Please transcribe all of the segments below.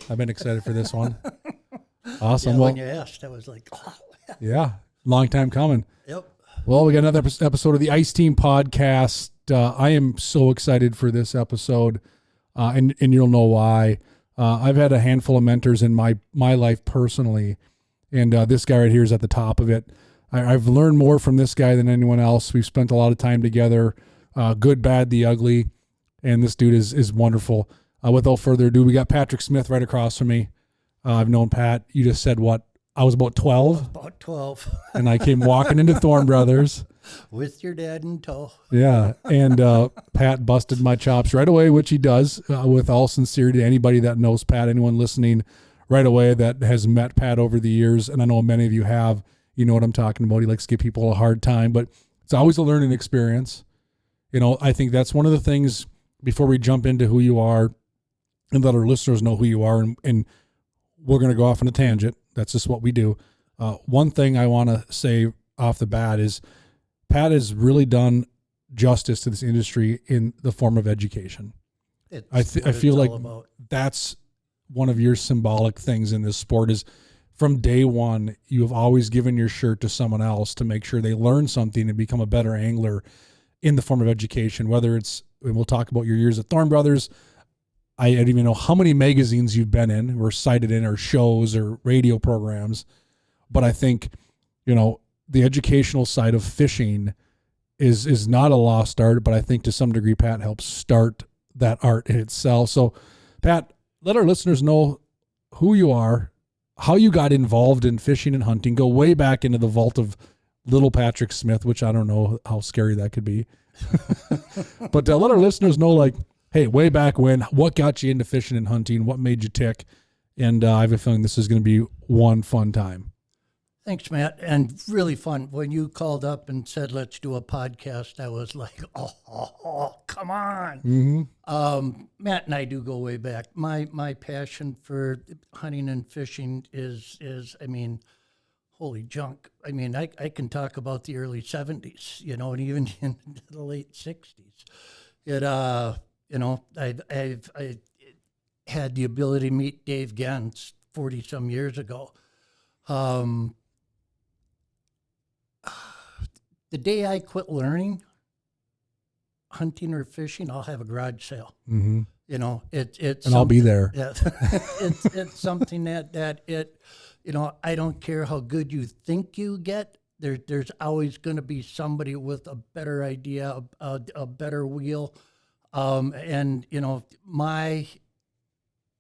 I've been excited for this one. Awesome. Yeah, Well, when you asked, I was like, oh. yeah, long time coming. Yep. Well, we got another episode of the Ice Team podcast. I am so excited for this episode, and you'll know why. I've had a handful of mentors in my life personally, and this guy right here is at the top of it. I've learned more from this guy than anyone else. We've spent a lot of time together, good, bad, the ugly, and this dude is wonderful. Without further ado, we got Patrick Smith right across from me. I've known Pat. You just said what? I was about 12. About 12. And I came walking into Thorne Brothers. With your dad in tow. Yeah. And Pat busted my chops right away, which he does with all sincerity. Anybody that knows Pat, anyone listening right away that has met Pat over the years, and I know many of you have, you know what I'm talking about. He likes to give people a hard time, but it's always a learning experience. You know, I think that's one of the things before we jump into who you are and let our listeners know who you are. And we're going to go off on a tangent. That's just what we do. One thing I want to say off the bat is Pat has really done justice to this industry in the form of education. I feel like that's one of your symbolic things in this sport is from day one, you have always given your shirt to someone else to make sure they learn something and become a better angler in the form of education, whether it's, and we'll talk about your years at Thorne Brothers. I don't even know how many magazines you've been in or cited in or shows or radio programs. But I think, you know, the educational side of fishing is not a lost art, but I think to some degree, Pat helps start that art in itself. So Pat, let our listeners know who you are, how you got involved in fishing and hunting, go way back into the vault of little Patrick Smith, which I don't know how scary that could be. But let our listeners know, like, hey, way back when, what got you into fishing and hunting? What made you tick? And I have a feeling this is going to be one fun time. Thanks, Matt. And really fun. When you called up and said, let's do a podcast, I was like, oh come on. Mm-hmm. Matt and I do go way back. My passion for hunting and fishing is I mean, holy junk. I mean, I can talk about the early 70s, you know, and even into the late 60s. It, you know, I had the ability to meet Dave Gens 40 some years ago. The day I quit learning hunting or fishing, I'll have a garage sale. Mm-hmm. You know, it's and I'll be there. Yeah, it's something that it, you know, I don't care how good you think you get. There's always going to be somebody with a better idea, a better wheel. And, you know, my,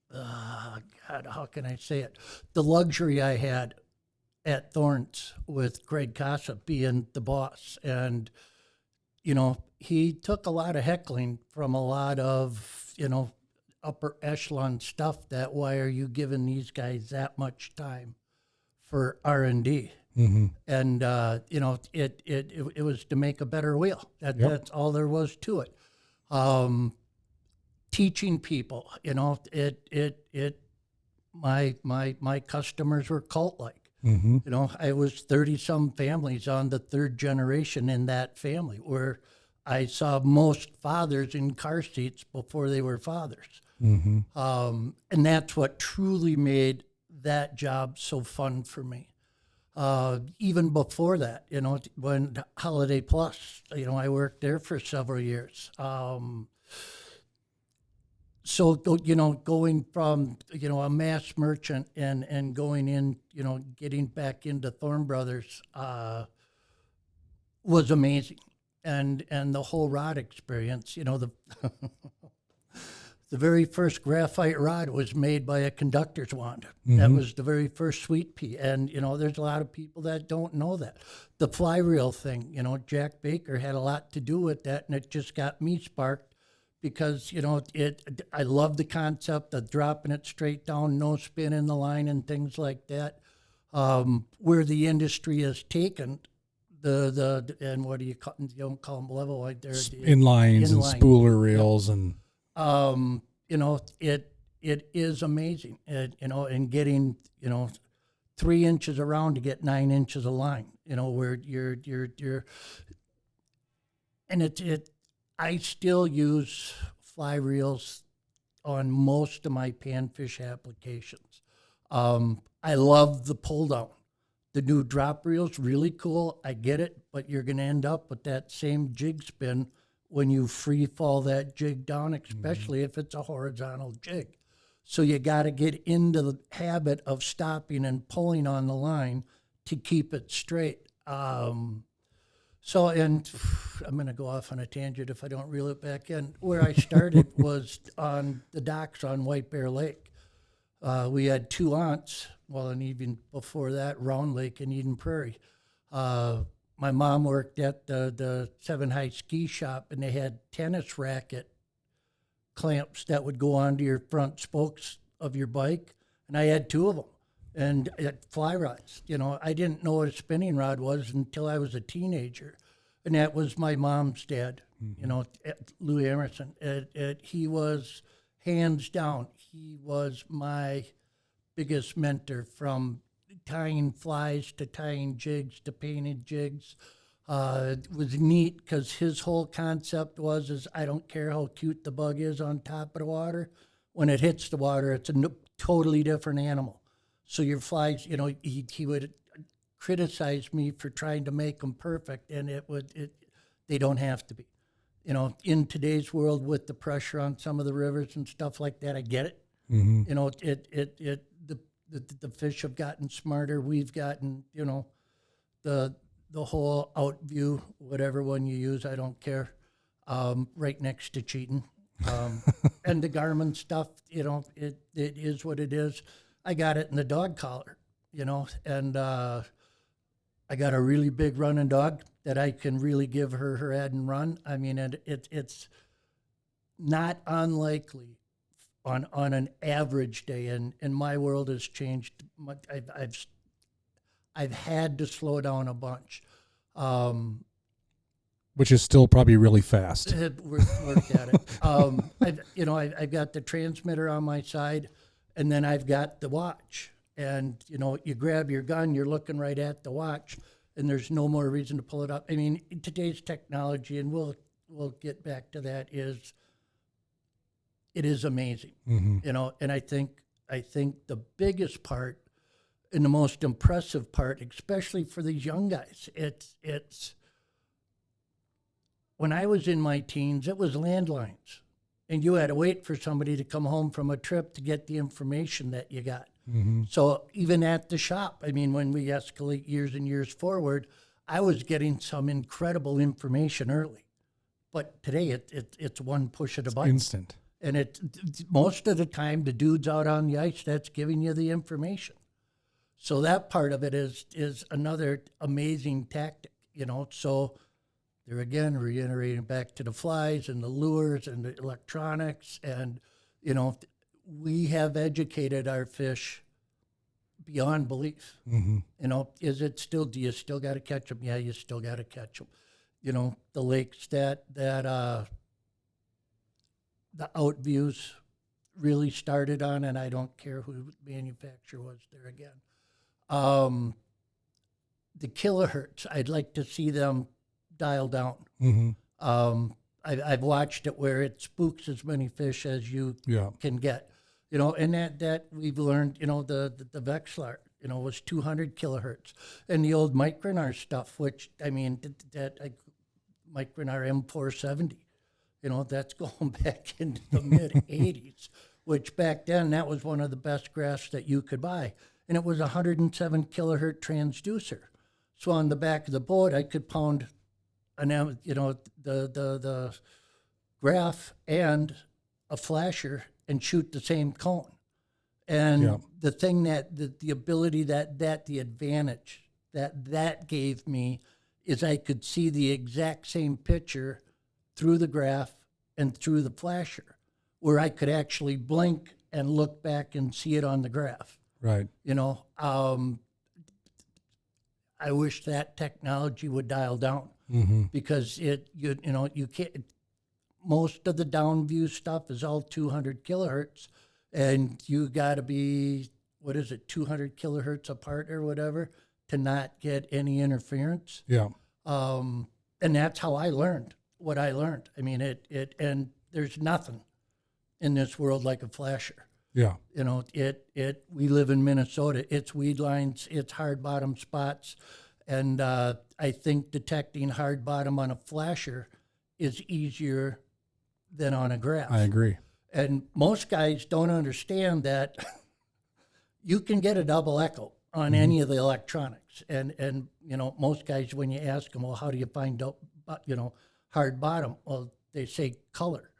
God, how can I say it? The luxury I had at Thorne's with Greg Casa being the boss. And, you know, he took a lot of heckling from a lot of, you know, upper echelon stuff that why are you giving these guys that much time for R&D? Mm-hmm. And, you know, it was to make a better wheel. That's all there was to it. Teaching people, you know, my customers were cult-like. Mm-hmm. You know, I was 30-some families on the third generation in that family where I saw most fathers in car seats before they were fathers. Mm-hmm. And that's what truly made that job so fun for me. Even before that, you know, when Holiday Plus, you know, I worked there for several years. So, you know, going from, you know, a mass merchant and going in, you know, getting back into Thorne Brothers was amazing. And the whole rod experience, you know, the very first graphite rod was made by a conductor's wand. Mm-hmm. That was the very first sweet pea. And, you know, there's a lot of people that don't know that. The fly reel thing, you know, Jack Baker had a lot to do with that, and it just got me sparked. Because, you know, I love the concept of dropping it straight down, no spin in the line and things like that. Where the industry has taken and what do you don't call them level like they're inlines and spooler reels. Yep. And you know, it is amazing. You know, and getting, you know, 3 inches around to get 9 inches of line, you know, where you're and I still use fly reels on most of my panfish applications. I love the pull down. The new drop reel's really cool. I get it, but you're going to end up with that same jig spin when you free fall that jig down, especially if it's a horizontal jig. So you got to get into the habit of stopping and pulling on the line to keep it straight. And I'm going to go off on a tangent if I don't reel it back in. Where I started was on the docks on White Bear Lake. We had 2 aunts, well, and even before that, Round Lake and Eden Prairie. My mom worked at the Seven High Ski Shop, and they had tennis racket clamps that would go onto your front spokes of your bike, and I had 2 of them. And fly rods, I didn't know what a spinning rod was until I was a teenager, and that was my mom's dad, Louis Emerson. He was hands down. He was my biggest mentor, from tying flies to tying jigs to painted jigs. It was neat because his whole concept was I don't care how cute the bug is on top of the water. When it hits the water, it's a totally different animal. So your flies, he would criticize me for trying to make them perfect, and they don't have to be. In today's world with the pressure on some of the rivers and stuff like that, I get it. Mm-hmm. The fish have gotten smarter. We've gotten, the whole out view, whatever one you use, I don't care. Right next to cheating. And the Garmin stuff, it is what it is. I got it in the dog collar, and I got a really big running dog that I can really give her head and run. I mean, it's not unlikely on an average day, and my world has changed. I've had to slow down a bunch. Which is still probably really fast. Work at it. I've got the transmitter on my side, and then I've got the watch. And, you grab your gun, you're looking right at the watch, and there's no more reason to pull it up. I mean, today's technology, and we'll get back to that, it is amazing. Mm-hmm. And I think the biggest part and the most impressive part, especially for these young guys, it's when I was in my teens, it was landlines. And you had to wait for somebody to come home from a trip to get the information that you got. Mm-hmm. So even at the shop, I mean, when we escalate years and years forward, I was getting some incredible information early. But today, it's one push of the button. Instant. And most of the time, the dude's out on the ice that's giving you the information. So that part of it is another amazing tactic, So there again, reiterating back to the flies and the lures and the electronics, and we have educated our fish beyond belief. Mm-hmm. Do you still got to catch them? Yeah, you still got to catch them. The lakes that the out views really started on, and I don't care who the manufacturer was there again. The kilohertz, I'd like to see them dial down. Mm-hmm. I've watched it where it spooks as many fish as you can get, and that we've learned, the Vexlar, was 200 kilohertz, and the old Micronar stuff, which, I mean, Micronar M470, that's going back into the mid 80s, which back then, that was one of the best graphs that you could buy. And it was a 107 kilohertz transducer. So on the back of the boat, I could pound the graph and a flasher and shoot the same cone. And the thing the ability the advantage that gave me is I could see the exact same picture through the graph and through the flasher, where I could actually blink and look back and see it on the graph. Right. I wish that technology would dial down, because you can't. Most of the down view stuff is all 200 kilohertz, and you got to be 200 kilohertz apart or whatever to not get any interference. Yeah. And that's how I learned what I learned. I mean, and there's nothing in this world like a flasher. Yeah. You know, we live in Minnesota. It's weed lines, it's hard bottom spots. And I think detecting hard bottom on a flasher is easier than on a graph. I agree. And most guys don't understand that you can get a double echo on any of the electronics. And you know, most guys, when you ask them, well, how do you find, hard bottom? Well, they say color.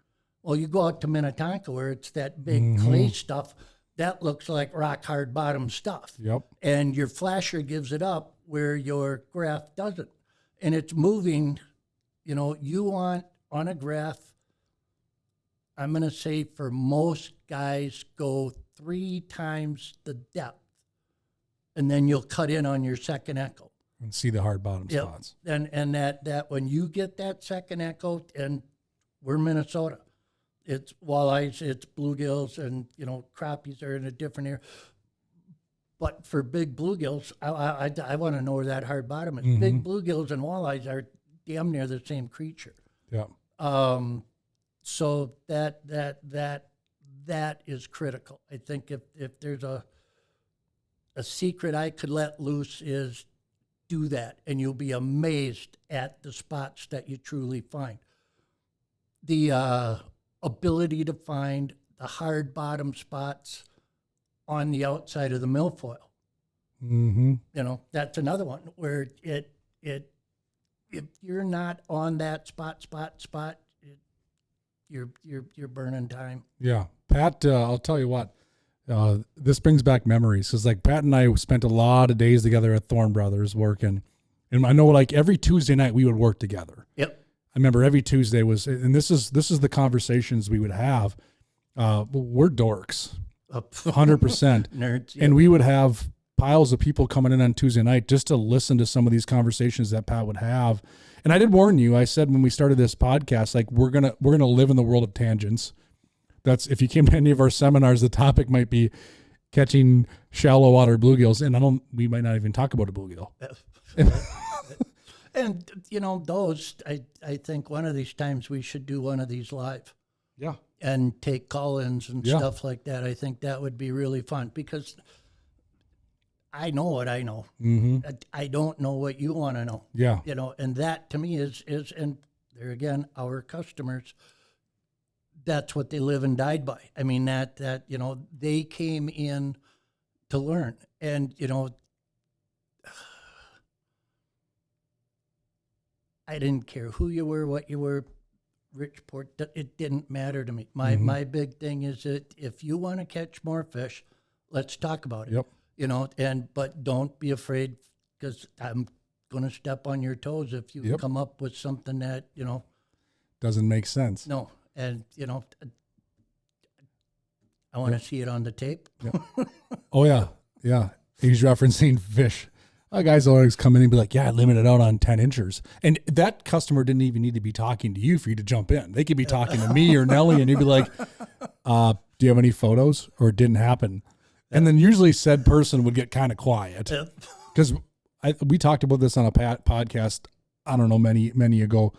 Well, you go out to Minnetonka where it's that big clay stuff, that looks like rock hard bottom stuff. Yep. And your flasher gives it up where your graph doesn't. And it's moving, you want on a graph, I'm going to say for most guys, go 3 times the depth. And then you'll cut in on your second echo. And see the hard bottom spots. And that when you get that second echo, and we're Minnesota, it's walleyes, it's bluegills, and crappies are in a different area. But for big bluegills, I want to know where that hard bottom is. Big bluegills and walleyes are damn near the same creature. Yeah. So that is critical. I think if there's a secret I could let loose is do that, and you'll be amazed at the spots that you truly find. The ability to find the hard bottom spots on the outside of the milfoil. That's another one where if you're not on that spot, you're burning time. Yeah. Pat, I'll tell you what, this brings back memories. Cause like Pat and I spent a lot of days together at Thorne Brothers working. And I know like every Tuesday night we would work together. Yep. I remember every Tuesday and this is the conversations we would have. We're dorks, 100%. Nerds. Yep. And we would have piles of people coming in on Tuesday night just to listen to some of these conversations that Pat would have. And I did warn you, I said when we started this podcast, like we're going to live in the world of tangents. That's, if you came to any of our seminars, the topic might be catching shallow water bluegills. And we might not even talk about a bluegill. And, those, I think one of these times we should do one of these live. Yeah. And take call-ins and stuff like that. I think that would be really fun because I know what I know. I don't know what you want to know. Yeah. And that to me is, and there again, our customers, that's what they live and died by. I mean, that they came in to learn. And, I didn't care who you were, what you were, rich, poor, it didn't matter to me. My big thing is that if you want to catch more fish, let's talk about it. Yep. But don't be afraid, because I'm going to step on your toes if you come up with something that, doesn't make sense. No. And, I want to see it on the tape. Yep. Oh, yeah. Yeah. He's referencing fish. Guys always come in and be like, yeah, I limited out on 10 inchers. And that customer didn't even need to be talking to you for you to jump in. They could be talking to me or Nellie, and you'd be like, do you have any photos? Or it didn't happen. And then usually said person would get kind of quiet. Because we talked about this on a podcast, I don't know, many ago,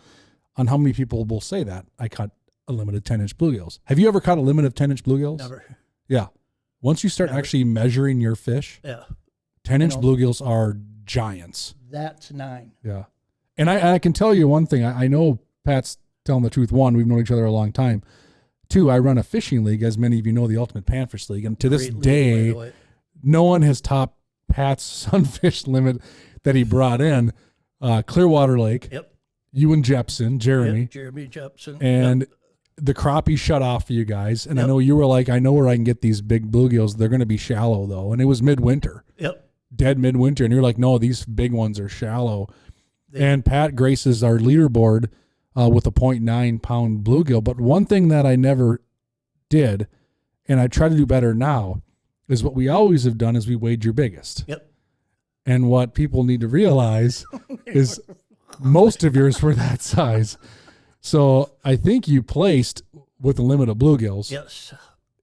on how many people will say that. I caught a limit of 10-inch bluegills. Have you ever caught a limit of 10-inch bluegills? Never. Yeah. Once you start actually measuring your fish, 10-inch bluegills are giants. That's 9. Yeah. And I can tell you one thing. I know Pat's telling the truth. 1, we've known each other a long time. 2, I run a fishing league, as many of you know, the Ultimate Panfish League. And to this day, no one has topped Pat's sunfish limit that he brought in. Clearwater Lake. Yep. You and Jeremy. Yep, Jeremy Jepson. And the crappie shut off for you guys. And I know you were like, I know where I can get these big bluegills. They're going to be shallow, though. And it was midwinter. Yep. Dead midwinter. And you're like, no, these big ones are shallow. And Pat graces our leaderboard with a 0.9 pound bluegill. But one thing that I never did, and I try to do better now, is what we always have done is we weighed your biggest. Yep. And what people need to realize is most of yours were that size. So I think you placed with a limit of bluegills. Yes.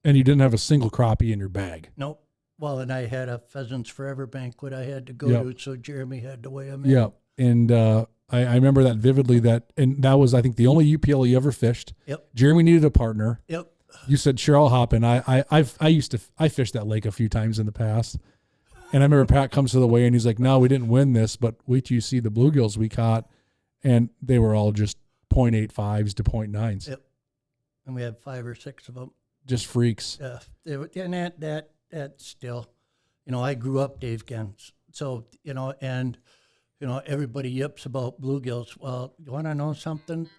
And you didn't have a single crappie in your bag. Nope. Well, and I had a Pheasants Forever banquet I had to go to, so Jeremy had to weigh them in. Yeah. And I remember that vividly, and that was, I think, the only UPL you ever fished. Yep. Jeremy needed a partner. Yep. You said Cheryl hopping. I fished that lake a few times in the past. And I remember Pat comes to the weigh and he's like, no, we didn't win this, but wait till you see the bluegills we caught. And they were all just 0.85s to 0.9s. Yep. And we had 5 or 6 of them. Just freaks. Yeah. And that still, I grew up Dave Gens. So, and, everybody yips about bluegills. Well, you want to know something?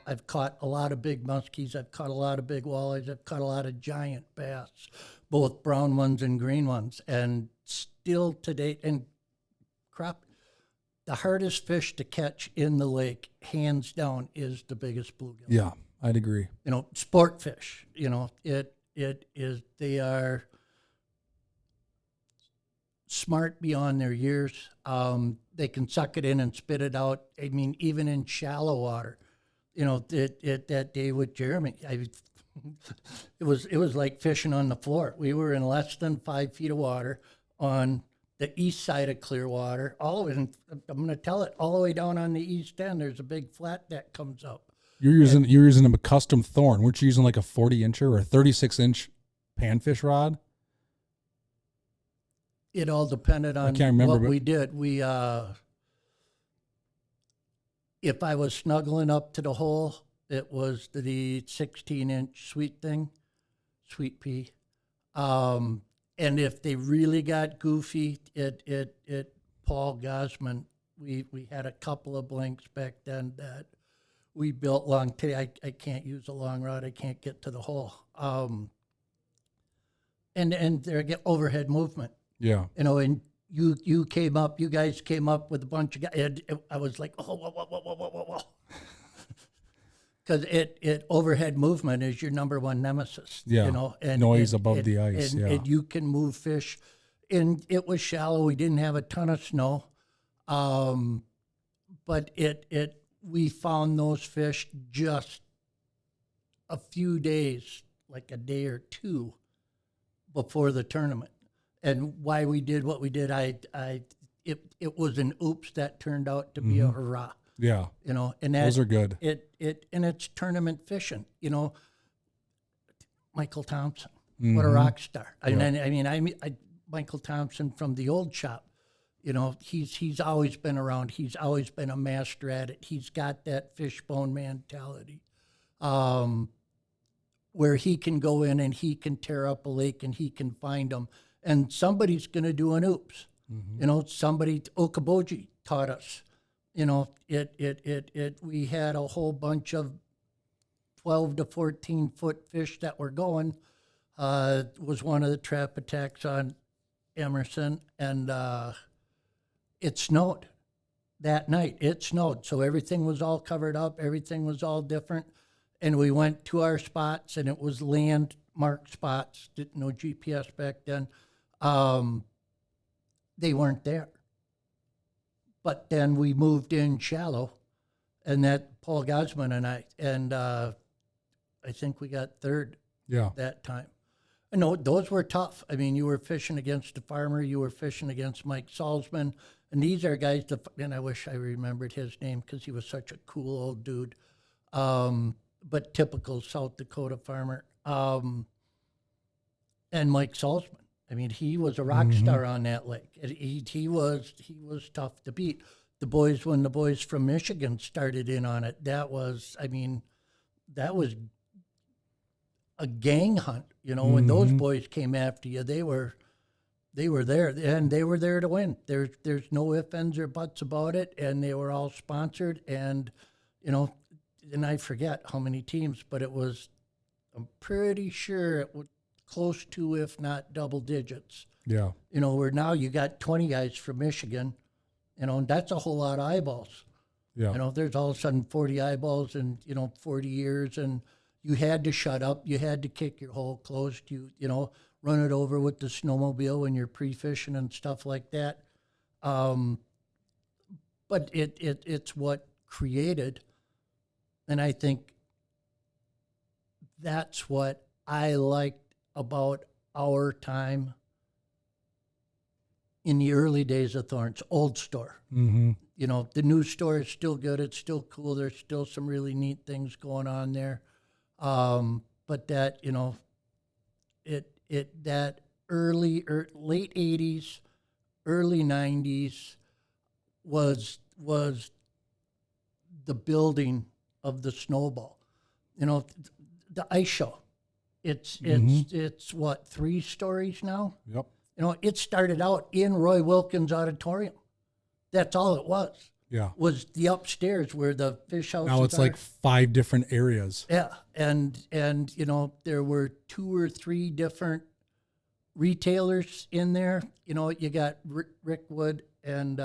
I've caught a lot of big muskies. I've caught a lot of big walleyes. I've caught a lot of giant bass, both brown ones and green ones. And still to date, and the hardest fish to catch in the lake, hands down, is the biggest bluegill. Yeah, I'd agree. Sport fish, it is, they are smart beyond their years. They can suck it in and spit it out. I mean, even in shallow water, that day with Jeremy, it was like fishing on the floor. We were in less than 5 feet of water on the east side of Clearwater. All of it, and I'm going to tell it, all the way down on the east end, there's a big flat that comes up. You're using a custom Thorn. Weren't you using like a 40-incher or a 36-inch panfish rod? It all depended on what we did. We, if I was snuggling up to the hole, it was the 16-inch sweet pea. And if they really got goofy, it Paul Gosman, we had a couple of blinks back then that we built long. Today I can't use a long rod. I can't get to the hole. And there get overhead movement. Yeah. And you guys came up with a bunch of guys. I was like, whoa. Because it overhead movement is your number one nemesis. Yeah. And noise above the ice. And you can move fish. And it was shallow. We didn't have a ton of snow. But we found those fish just a few days, like a day or two before the tournament. And why we did what we did, it was an oops that turned out to be a hurrah. Yeah. And those are good. And it's tournament fishing. Michael Thompson, what a rock star. Michael Thompson from the old shop. He's always been around. He's always been a master at it. He's got that fishbone mentality, where he can go in and he can tear up a lake and he can find them. And somebody's going to do an oops. Somebody, Okaboji taught us. We had a whole bunch of 12 to 14 foot fish that were going. Was one of the trap attacks on Emerson, and it snowed that night. It snowed, so everything was all covered up. Everything was all different, and we went to our spots, and it was landmark spots. Didn't know GPS back then. They weren't there. But then we moved in shallow, and that Paul Gosman and I think we got third that time. And no, those were tough. I mean, you were fishing against a farmer, you were fishing against Mike Salzman, and these are guys, and I wish I remembered his name because he was such a cool old dude, but typical South Dakota farmer. And Mike Salzman. I mean, he was a rock star on that lake. He was tough to beat. When the boys from Michigan started in on it, that was a gang hunt. When those boys came after you, they were there, and they were there to win. There's no ifs, ands, or buts about it, and they were all sponsored. And and I forget how many teams, but I'm pretty sure it was close to, if not double digits. Yeah. Where now you got 20 guys from Michigan, and that's a whole lot of eyeballs. Yeah. There's all of a sudden 40 eyeballs in, 40 years, and you had to shut up. You had to kick your hole closed. Run it over with the snowmobile when you're pre-fishing and stuff like that. But it's what created, and I think that's what I liked about our time in the early days of Thorn's old store. The new store is still good. It's still cool. There's still some really neat things going on there. that, you know, that early or late 80s, early 90s was the building of the snowball. You know, the ice show. It's what, 3 stories now? Yep. You know, it started out in Roy Wilkins Auditorium. That's all it was. Yeah. Was the upstairs where the fish houses Now it's are. like 5 different areas. Yeah, and you know, there were 2 or 3 different retailers in there. You know, you got Rick Wood and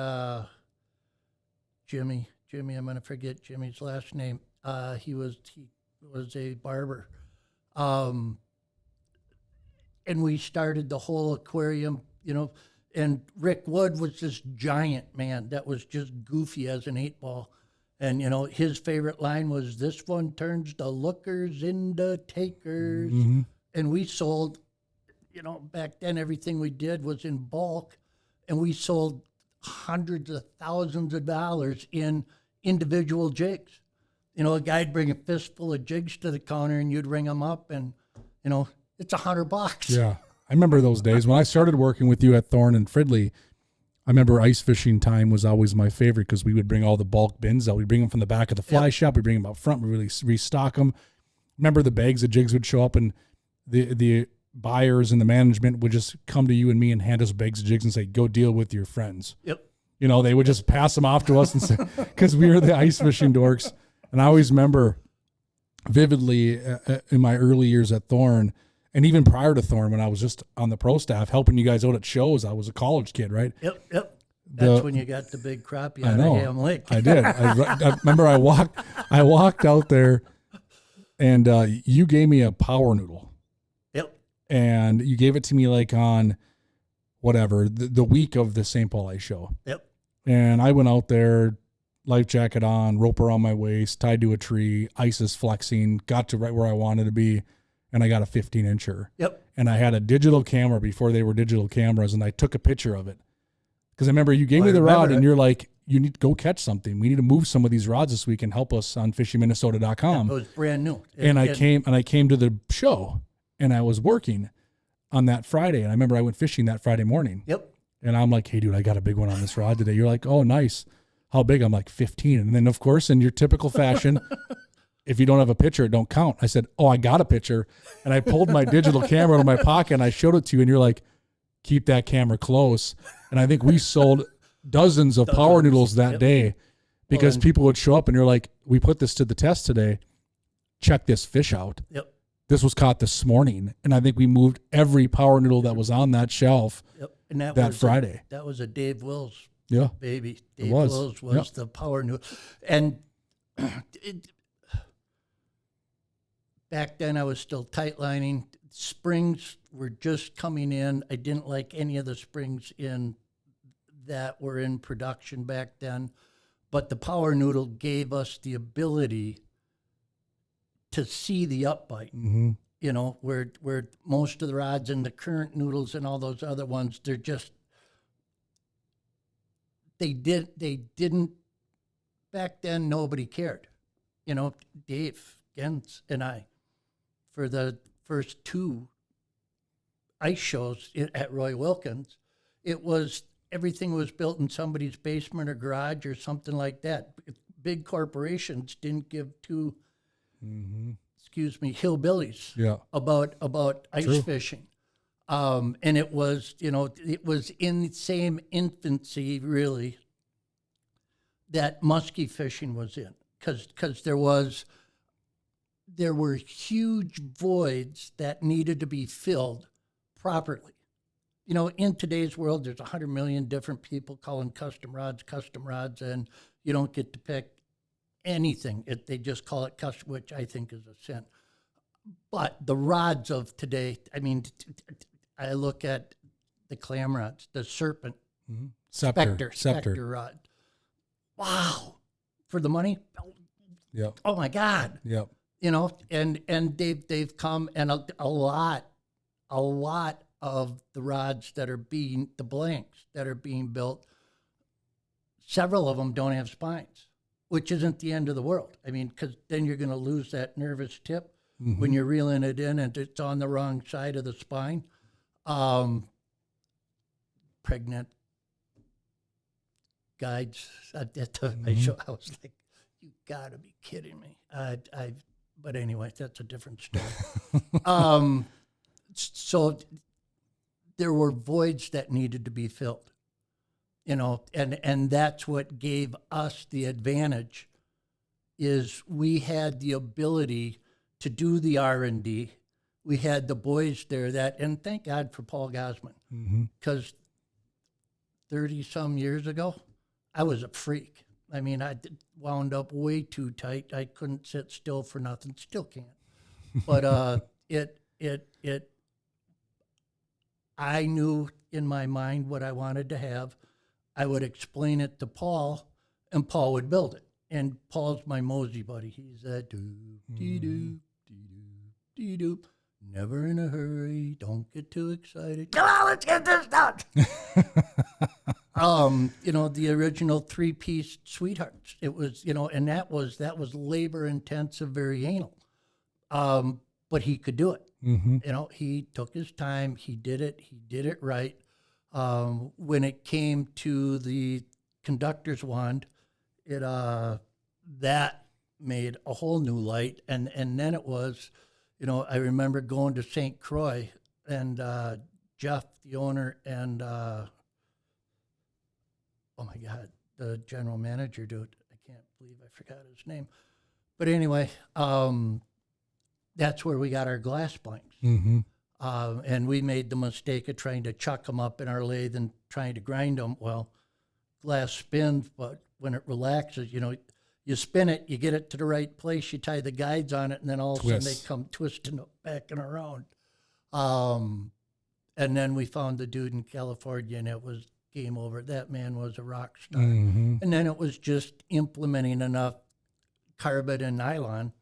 Jimmy. I'm gonna forget Jimmy's last name. He was a barber, and we started the whole aquarium. You know, and Rick Wood was this giant man that was just goofy as an 8-ball. And, you know, his favorite line was, "This one turns the lookers into takers." Mm-hmm. And we sold, you know, back then everything we did was in bulk. And we sold hundreds of thousands of dollars in individual jigs. You know, a guy'd bring a fistful of jigs to the counter and you'd ring them up and, you know, it's $100. Yeah. I remember those days when I started working with you at Thorn and Fridley. I remember ice fishing time was always my favorite because we would bring all the bulk bins out. We'd bring them from the back of the fly shop. We bring them out front. We really restock them. Remember the bags of jigs would show up and the buyers and the management would just come to you and me and hand us bags of jigs and say, "Go deal with your friends." Yep. You know, they would just pass them off to us and say, because we were the ice fishing dorks. And I always remember vividly in my early years at Thorn, and even prior to Thorn, when I was just on the pro staff helping you guys out at shows. I was a college kid, right? Yep. That's when you got the big crappie out of Ham Lake. I did. I remember I walked out there, and you gave me a power noodle. Yep. And you gave it to me like on whatever the week of the St. Paul Ice Show. Yep. And I went out there, life jacket on, rope around my waist, tied to a tree, ice is flexing, got to right where I wanted to be. And I got a 15-incher. Yep. And I had a digital camera before they were digital cameras, and I took a picture of it. Because I remember you gave me the rod, and you're like, "You need to go catch something. We need to move some of these rods this week and help us on fishingminnesota.com." It was brand new. And I came to the show, and I was working on that Friday. And I remember I went fishing that Friday morning. Yep. And I'm like, "Hey, dude, I got a big one on this rod today." You're like, "Oh, nice. How big?" I'm like, 15. And then, of course, in your typical fashion, if you don't have a picture, it don't count. I said, "Oh, I got a picture." And I pulled my digital camera out of my pocket and I showed it to you. And you're like, "Keep that camera close." And I think we sold dozens of power noodles that day because people would show up and you're like, "We put this to the test today. Check this fish out." Yep. This was caught this morning. And I think we moved every power noodle that was on that shelf And that Friday. That was a Dave Wills Yeah. baby. Dave was. Wills was the power noodle. And back then I was still tight lining. Springs were just coming in. I didn't like any of the springs that were in production back then. But the power noodle gave us the ability to see the upbite. Mm-hmm. You know, where most of the rods and the current noodles and all those other ones, they're just they didn't back then. Nobody cared. You know, Dave Gens and I, for the first 2 ice shows at Roy Wilkins, everything was built in somebody's basement or garage or something like that. Big corporations didn't give 2 hillbillies about ice fishing. And it was, you know, it was in the same infancy, really, that muskie fishing was in. Because there were huge voids that needed to be filled properly. You know, in today's world, there's 100 million different people calling custom rods, and you don't get to pick anything. They just call it custom, which I think is a sin. But the rods of today, I mean, I look at the clam rods, the Serpent, Spectre rod. Wow. For the money? Yep. Oh my God. Yep. You know, and they've come, and a lot of the rods that are the blanks that are being built, several of them don't have spines, which isn't the end of the world. I mean, because then you're going to lose that nervous tip. when you're reeling it in and it's on the wrong side of the spine. Pregnant guides at the show, I was like, you gotta be kidding me. But anyway, that's a different story. So there were voids that needed to be filled, and that's what gave us the advantage, is we had the ability to do the R&D. We had the boys there and thank God for Paul Gosman, because 30-some years ago, I was a freak. I mean, I wound up way too tight. I couldn't sit still for nothing. Still can't. But I knew in my mind what I wanted to have. I would explain it to Paul, and Paul would build it. And Paul's my Mosey buddy. He's that doo-doo, never in a hurry. Don't get too excited. Come on, let's get this done. The original 3-piece Sweethearts. It was, and that was labor intensive, very anal. But he could do it. He took his time. He did it right. When it came to the conductor's wand, that made a whole new light. And then it was, I remember going to St. Croix, and Jeff, the owner, and oh my God, the general manager dude. I can't believe I forgot his name. But anyway, that's where we got our glass blanks. And we made the mistake of trying to chuck them up in our lathe and trying to grind them. Well, glass spins, but when it relaxes, you spin it, you get it to the right place, you tie the guides on it, and then all of a sudden they come twisting back and around. And then we found the dude in California, and it was game over. That man was a rock star. And then it was just implementing enough carbon and nylon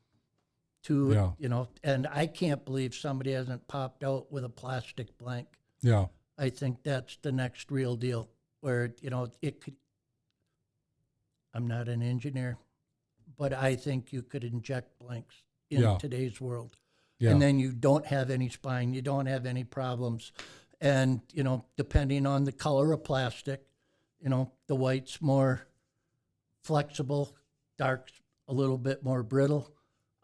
to, and I can't believe somebody hasn't popped out with a plastic blank. Yeah. I think that's the next real deal where, it could, I'm not an engineer, but I think you could inject blanks in today's world. Yeah. And then you don't have any spine, you don't have any problems. And, depending on the color of plastic, the white's more flexible, dark's a little bit more brittle.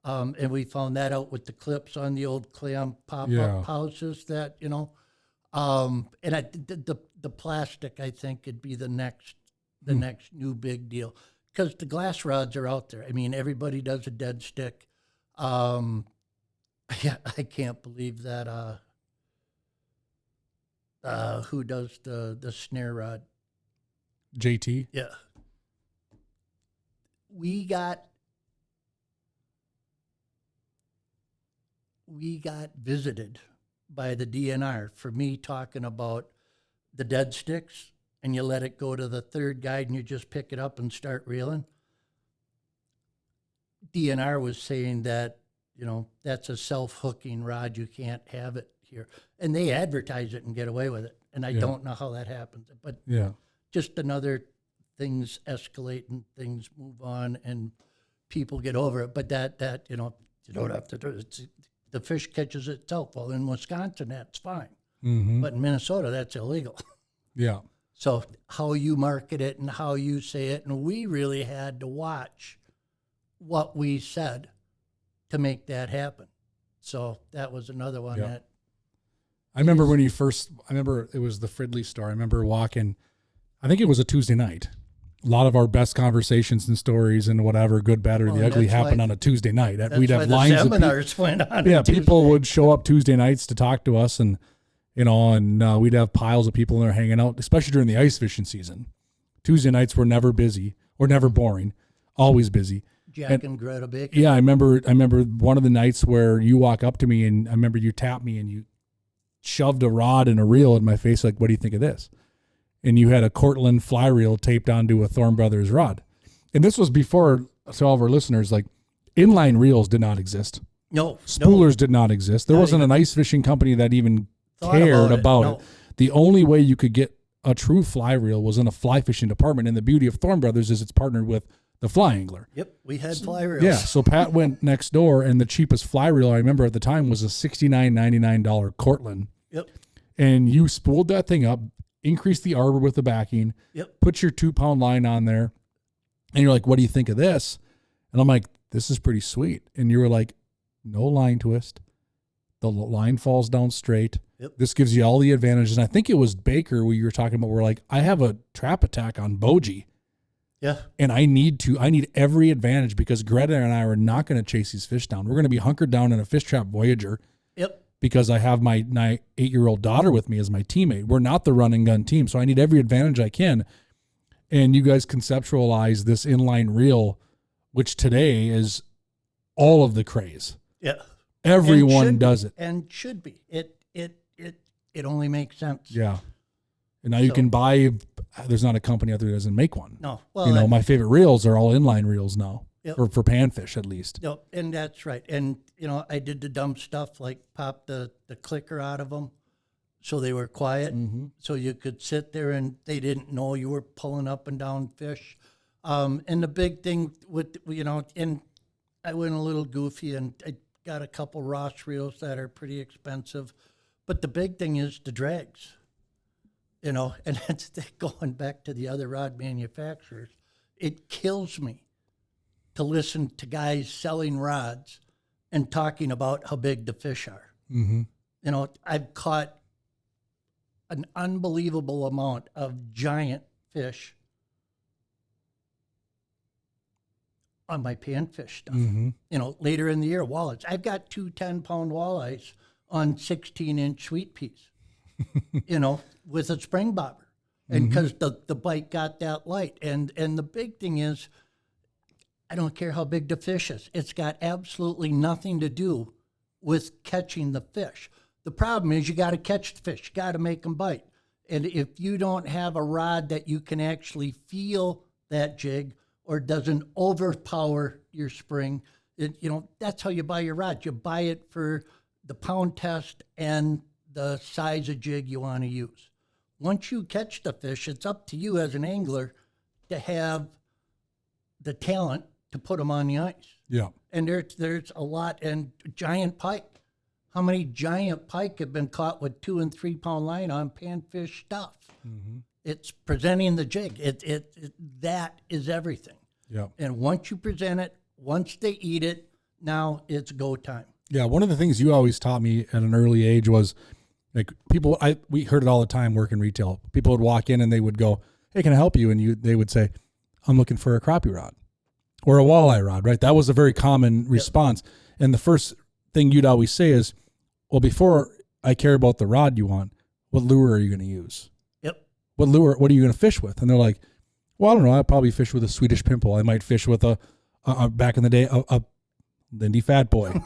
And we found that out with the clips on the old clam pop-up houses that, and the plastic, I think, could be the next new big deal. Because the glass rods are out there. I mean, everybody does a dead stick. I can't believe that. Who does the snare rod? JT? Yeah. We got visited by the DNR for me talking about the dead sticks, and you let it go to the third guide and you just pick it up and start reeling. DNR was saying that, that's a self-hooking rod. You can't have it here. And they advertise it and get away with it. And I don't know how that happens. But just another things escalate and things move on and people get over it. But that you don't have to do it. The fish catches itself. Well, in Wisconsin, that's fine. But in Minnesota, that's illegal. Yeah. So how you market it and how you say it. And we really had to watch what we said to make that happen. So that was another one that. I remember it was the Fridley store. I remember walking, I think it was a Tuesday night. A lot of our best conversations and stories and whatever, good, bad, or the ugly, happened on a Tuesday night. We'd have lines of seminars went on. Yeah, people would show up Tuesday nights to talk to us, and we'd have piles of people in there hanging out, especially during the ice fishing season. Tuesday nights were never busy or never boring, always busy. Jack and Greta Bacon. Yeah, I remember one of the nights where you walk up to me and I remember you tapped me and you shoved a rod and a reel in my face, like, what do you think of this? And you had a Cortland fly reel taped onto a Thorne Brothers rod. And this was before, to all of our listeners, like, inline reels did not exist. No. Spoolers did not exist. There wasn't an ice fishing company that even cared about it. The only way you could get a true fly reel was in a fly fishing department. And the beauty of Thorne Brothers is it's partnered with the fly angler. Yep, we had fly reels. Yeah, so Pat went next door, and the cheapest fly reel I remember at the time was a $69.99 Cortland. Yep. And you spooled that thing up, increased the arbor with the backing, Yep. put your 2-pound line on there, and you're like, what do you think of this? And I'm like, this is pretty sweet. And you were like, no line twist. The line falls down straight. Yep. This gives you all the advantages. And I think it was Baker where you were talking about, where like, I have a trap attack on Bogie. Yeah. And I need every advantage because Greta and I are not going to chase these fish down. We're going to be hunkered down in a fish trap Voyager. Yep. Because I have my 8-year-old daughter with me as my teammate. We're not the run and gun team. So I need every advantage I can. And you guys conceptualize this inline reel, which today is all of the craze. Yeah. Everyone does it. And should be. It only makes sense. Yeah. And now you can buy, there's not a company out there that doesn't make one. No. Well, my favorite reels are all inline reels now. Yep. Or for panfish at least. Yep. And that's right. And, I did the dumb stuff like pop the clicker out of them so they were quiet. Mm-hmm. So you could sit there and they didn't know you were pulling up and down fish. And the big thing with, and I went a little goofy and I got a couple Ross reels that are pretty expensive. But the big thing is the drags, and that's going back to the other rod manufacturers. It kills me to listen to guys selling rods and talking about how big the fish are. Mm-hmm. I've caught an unbelievable amount of giant fish on my panfish stuff. Mm-hmm. Later in the year, walleyes. I've got 2 10-pound walleyes on 16-inch sweet peas, with a spring bobber. And because the bite got that light. And the big thing is, I don't care how big the fish is. It's got absolutely nothing to do with catching the fish. The problem is you got to catch the fish. You got to make them bite. And if you don't have a rod that you can actually feel that jig or doesn't overpower your spring, that's how you buy your rod. You buy it for the pound test and the size of jig you want to use. Once you catch the fish, it's up to you as an angler to have the talent to put them on the ice. Yeah. And there's a lot. And giant pike. How many giant pike have been caught with 2 and 3 pound line on panfish stuff? Mm-hmm. It's presenting the jig. That is everything. Yeah. And once you present it, once they eat it, now it's go time. Yeah, one of the things you always taught me at an early age was, like, we heard it all the time working retail. People would walk in and they would go, "Hey, can I help you?" And they would say, "I'm looking for a crappie rod or a walleye rod," right? That was a very common response. And the first thing you'd always say is, "Well, before I care about the rod you want, what lure are you going to use? Yep. What are you going to fish with?" And they're like, "Well, I don't know. I'd probably fish with a Swedish pimple. I might fish with a back in the day, a Lindy Fat Boy."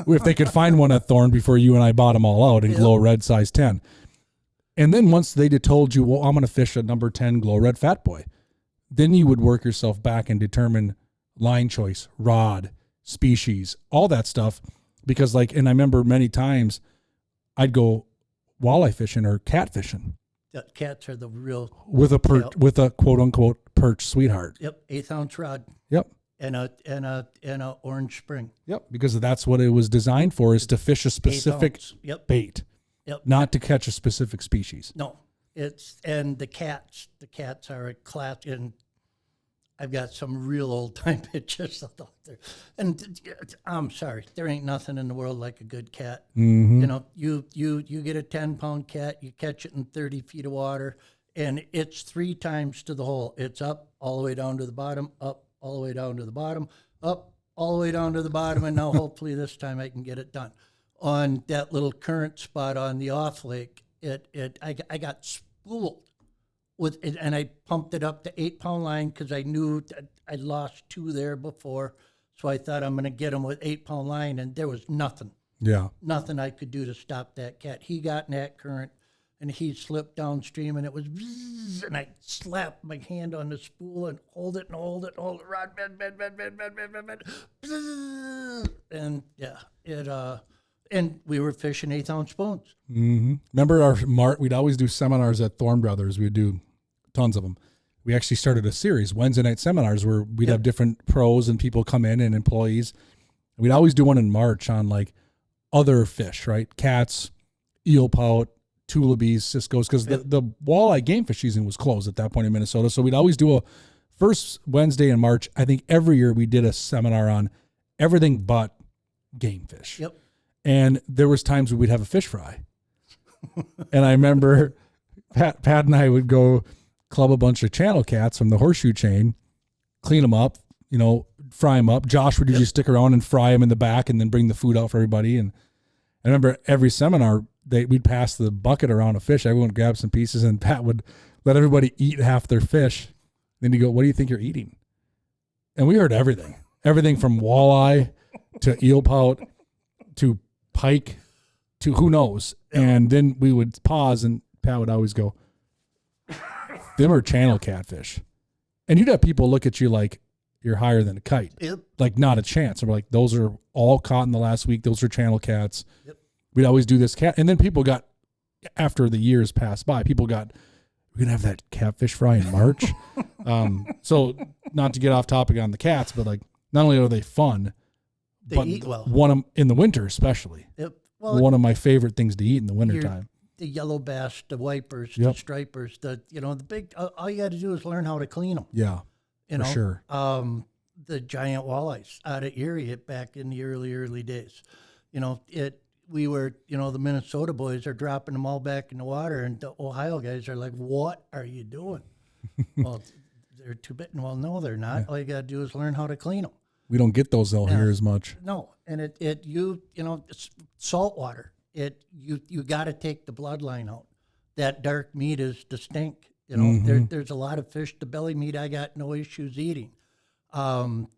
If they could find one at Thorn before you and I bought them all out in glow red size 10. And then once they'd have told you, "Well, I'm going to fish a number 10 glow red Fat Boy," then you would work yourself back and determine line choice, rod, species, all that stuff. Because and I remember many times I'd go walleye fishing or cat fishing. The cats are the real with a quote unquote perch sweetheart. Yep, 1/8 ounce rod. Yep. And a orange spring. Yep, because that's what it was designed for, is to fish a specific bait. Yep. Not to catch a specific species. No. And the cats are a class, and I've got some real old time pictures out there. And I'm sorry, there ain't nothing in the world like a good cat. Mm-hmm. You get a 10-pound cat, you catch it in 30 feet of water, and it's 3 times to the hole. It's up all the way down to the bottom, up all the way down to the bottom, up all the way down to the bottom, and now hopefully this time I can get it done. On that little current spot on the off lake, I got spooled with it, and I pumped it up to 8-pound line because I knew that I'd lost 2 there before, so I thought I'm going to get them with 8-pound line, and there was nothing I could do to stop that cat. He got in that current, and he slipped downstream, and it was bzzz, and I slapped my hand on the spool and hold it, rod, bend, bzzz, and and we were fishing 1/8 ounce spoons. Mm-hmm. Remember we'd always do seminars at Thorne Brothers. We'd do tons of them. we actually started a series, Wednesday night seminars, where we'd have different pros and people come in and employees. We'd always do one in March on like other fish, right? Cats, eel pout, tullabies, ciscos, because the walleye game fish season was closed at that point in Minnesota. So we'd always do a first Wednesday in March. I think every year we did a seminar on everything but game fish. Yep. And there was times we'd have a fish fry. And I remember Pat and I would go club a bunch of channel cats from the horseshoe chain, clean them up, fry them up. Josh would usually stick around and fry them in the back and then bring the food out for everybody. And I remember every seminar we'd pass the bucket around of fish. Everyone would grab some pieces and Pat would let everybody eat half their fish. Then you go, what do you think you're eating? And we heard everything from walleye to eel pout to pike to who knows. And then we would pause and Pat would always go, them are channel catfish. And you'd have people look at you like you're higher than a kite. Yep. Like not a chance. And we're like, those are all caught in the last week. Those are channel cats. Yep. We'd always do this cat. And then people got, after the years passed by, we're going to have that catfish fry in March. So not to get off topic on the cats, but like, not only are they fun, they eat well. One in the winter, especially. Yep. Well, one of my favorite things to eat in the wintertime. The yellow bass, the wipers, Yep. the stripers, the big, all you got to do is learn how to clean them. Yeah, for sure. The giant walleyes out of Erie back in the early days. We were, the Minnesota boys are dropping them all back in the water, and the Ohio guys are like, what are you doing? Well, they're too big. Well, no, they're not. Yeah. All you got to do is learn how to clean them. We don't get those out here as much. No, and it's salt water. You got to take the bloodline out. That dark meat is distinct. There's a lot of fish. The belly meat I got no issues eating.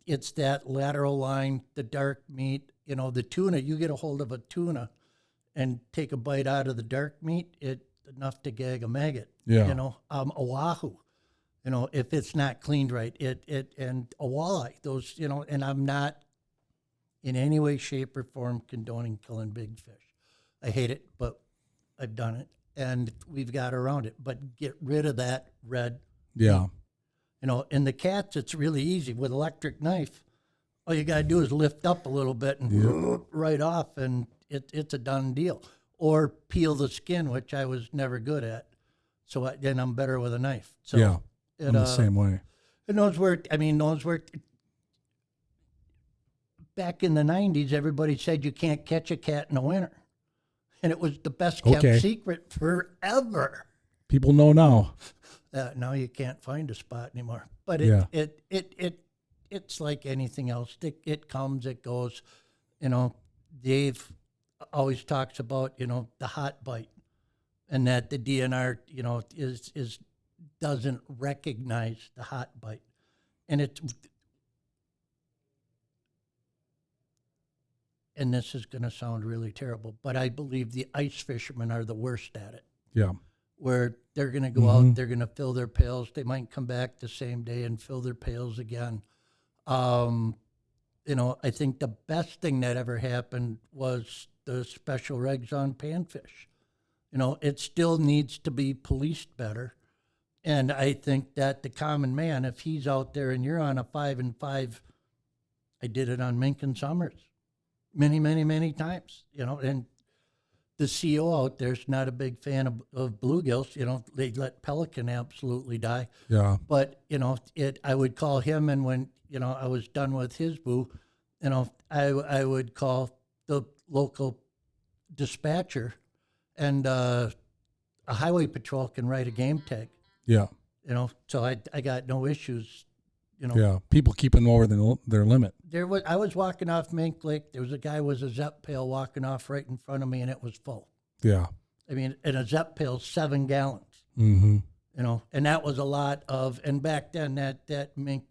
It's that lateral line, the dark meat. The tuna. You get a hold of a tuna, and take a bite out of the dark meat. It's enough to gag a maggot. Yeah. A wahoo. If it's not cleaned right, and a walleye. Those. And I'm not in any way, shape, or form condoning killing big fish. I hate it, but I've done it, and we've got around it. But get rid of that red. Yeah. In the cats, it's really easy. With electric knife, all you got to do is lift up a little bit and right off, and it's a done deal. Or peel the skin, which I was never good at. So then I'm better with a knife. So yeah, I'm the same way. And those worked. Back in the 90s, everybody said you can't catch a cat in the winter. And it was the best kept secret forever. People know now. Now you can't find a spot anymore. But it's like anything else. It comes, it goes. Dave always talks about the hot bite, and that the DNR is doesn't recognize the hot bite, and it's. And this is going to sound really terrible, but I believe the ice fishermen are the worst at it. Yeah. Where they're going to go out, they're going to fill their pails. They might come back the same day and fill their pails again. I think the best thing that ever happened was the special regs on panfish. It still needs to be policed better. And I think that the common man, if he's out there and you're on a 5-5, I did it on mink and summers. Many, many, many times, and the CO out there's not a big fan of bluegills. They let pelican absolutely die. Yeah. But, I would call him, and when, I was done with his boo, I would call the local dispatcher, and a highway patrol can write a game tag. Yeah. So I got no issues. Yeah, people keeping over their limit. I was walking off Mink Lake. There was a guy with a Zepp pail walking off right in front of me, and it was full. Yeah. And a Zepp pail, 7 gallons. Mm-hmm. And that was a lot of. And back then, that mink,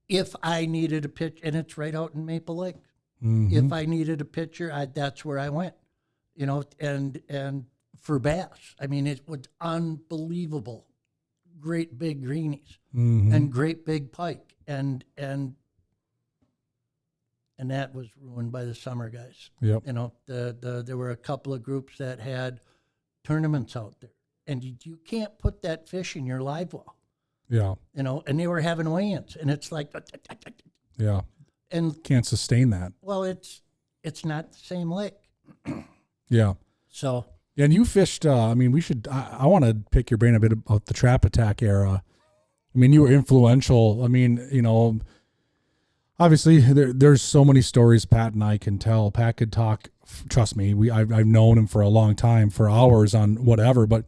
if I needed a pitch, and it's right out in Maple Lake. Mm-hmm. If I needed a pitcher, that's where I went. And for bass, it was unbelievable. Great big greenies and great big pike, and that was ruined by the summer guys. Yep. There were a couple of groups that had tournaments out there, and you can't put that fish in your live well, Yeah. and they were having weigh-ins, and it's like, Yeah. and Can't sustain that. well, it's not the same lake. Yeah. So And you fished, I mean, I want to pick your brain a bit about the Trap Attack era. I mean, you were influential. I mean, obviously there's so many stories Pat and I can tell. Pat could talk, trust me, I've known him for a long time, for hours on whatever. But,